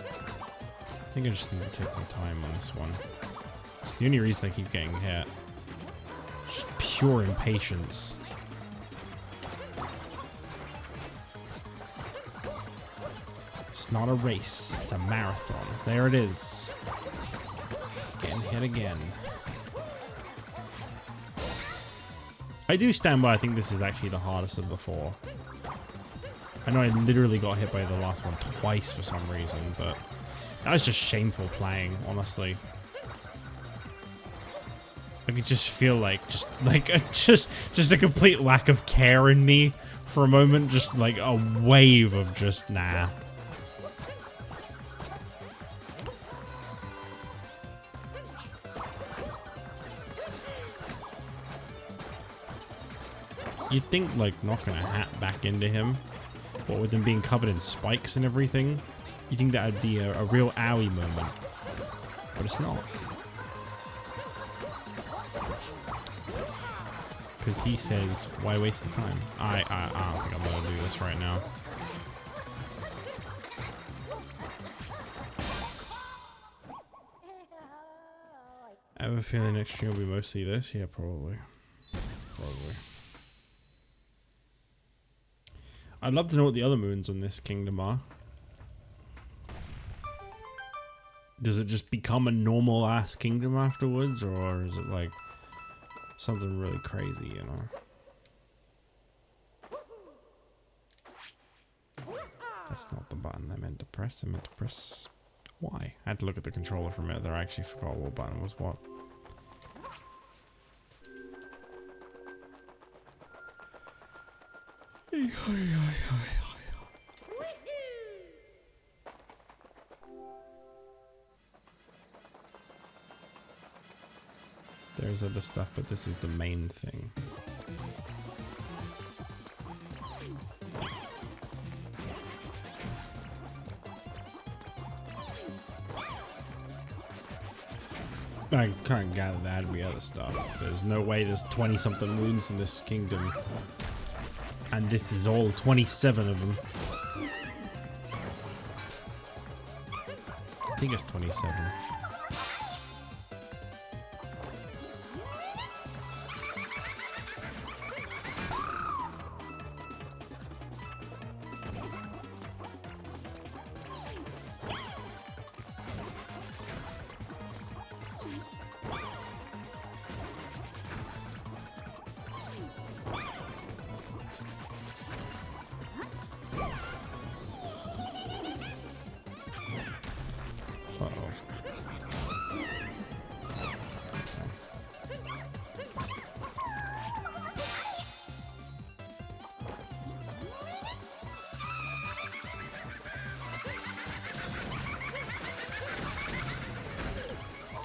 A: I think I just need to take my time on this one. It's the only reason I keep getting hit. Just pure impatience. It's not a race, it's a marathon. There it is. Getting hit again. I do stand by, I think this is actually the hardest of the 4. I know I literally got hit by the last one twice for some reason, but that was just shameful playing, honestly. I could just feel like, just a complete lack of care in me for a moment. Just like a wave of just, nah. You'd think like knocking a hat back into him, what with him being covered in spikes and everything, you think that would be a real owie moment, but it's not. Because he says, why waste the time? I don't think I'm gonna do this right now. I have a feeling next stream will be mostly this. Yeah, probably. Probably. I'd love to know what the other moons on this kingdom are. Does it just become a normal ass kingdom afterwards, or is it like something really crazy, you know? That's not the button I meant to press. I meant to press Y. I had to look at the controller for a minute there. I actually forgot what button was what. There's other stuff, but this is the main thing. I can't gather that had to be other stuff. There's no way there's 20-something wounds in this kingdom. And this is all 27 of them. I think it's 27.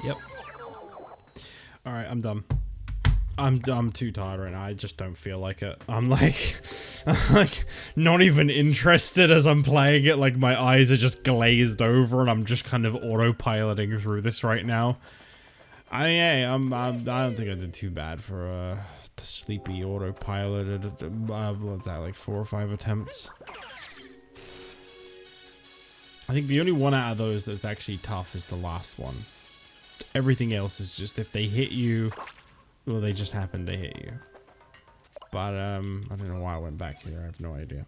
A: Yep. Alright, I'm done. I'm too tired right now. I just don't feel like it. I'm like not even interested as I'm playing it. Like my eyes are just glazed over and I'm just kind of autopiloting through this right now. I don't think I did too bad for the sleepy autopiloted what's that, like 4 or 5 attempts. I think the only one out of those that's actually tough is the last one. Everything else is just if they hit you, well, they just happen to hit you. But I don't know why I went back here. I have no idea.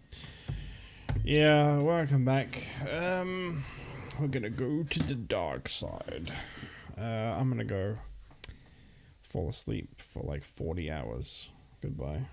A: Yeah, welcome back. We're gonna go to the dark side. I'm gonna go fall asleep for like 40 hours. Goodbye.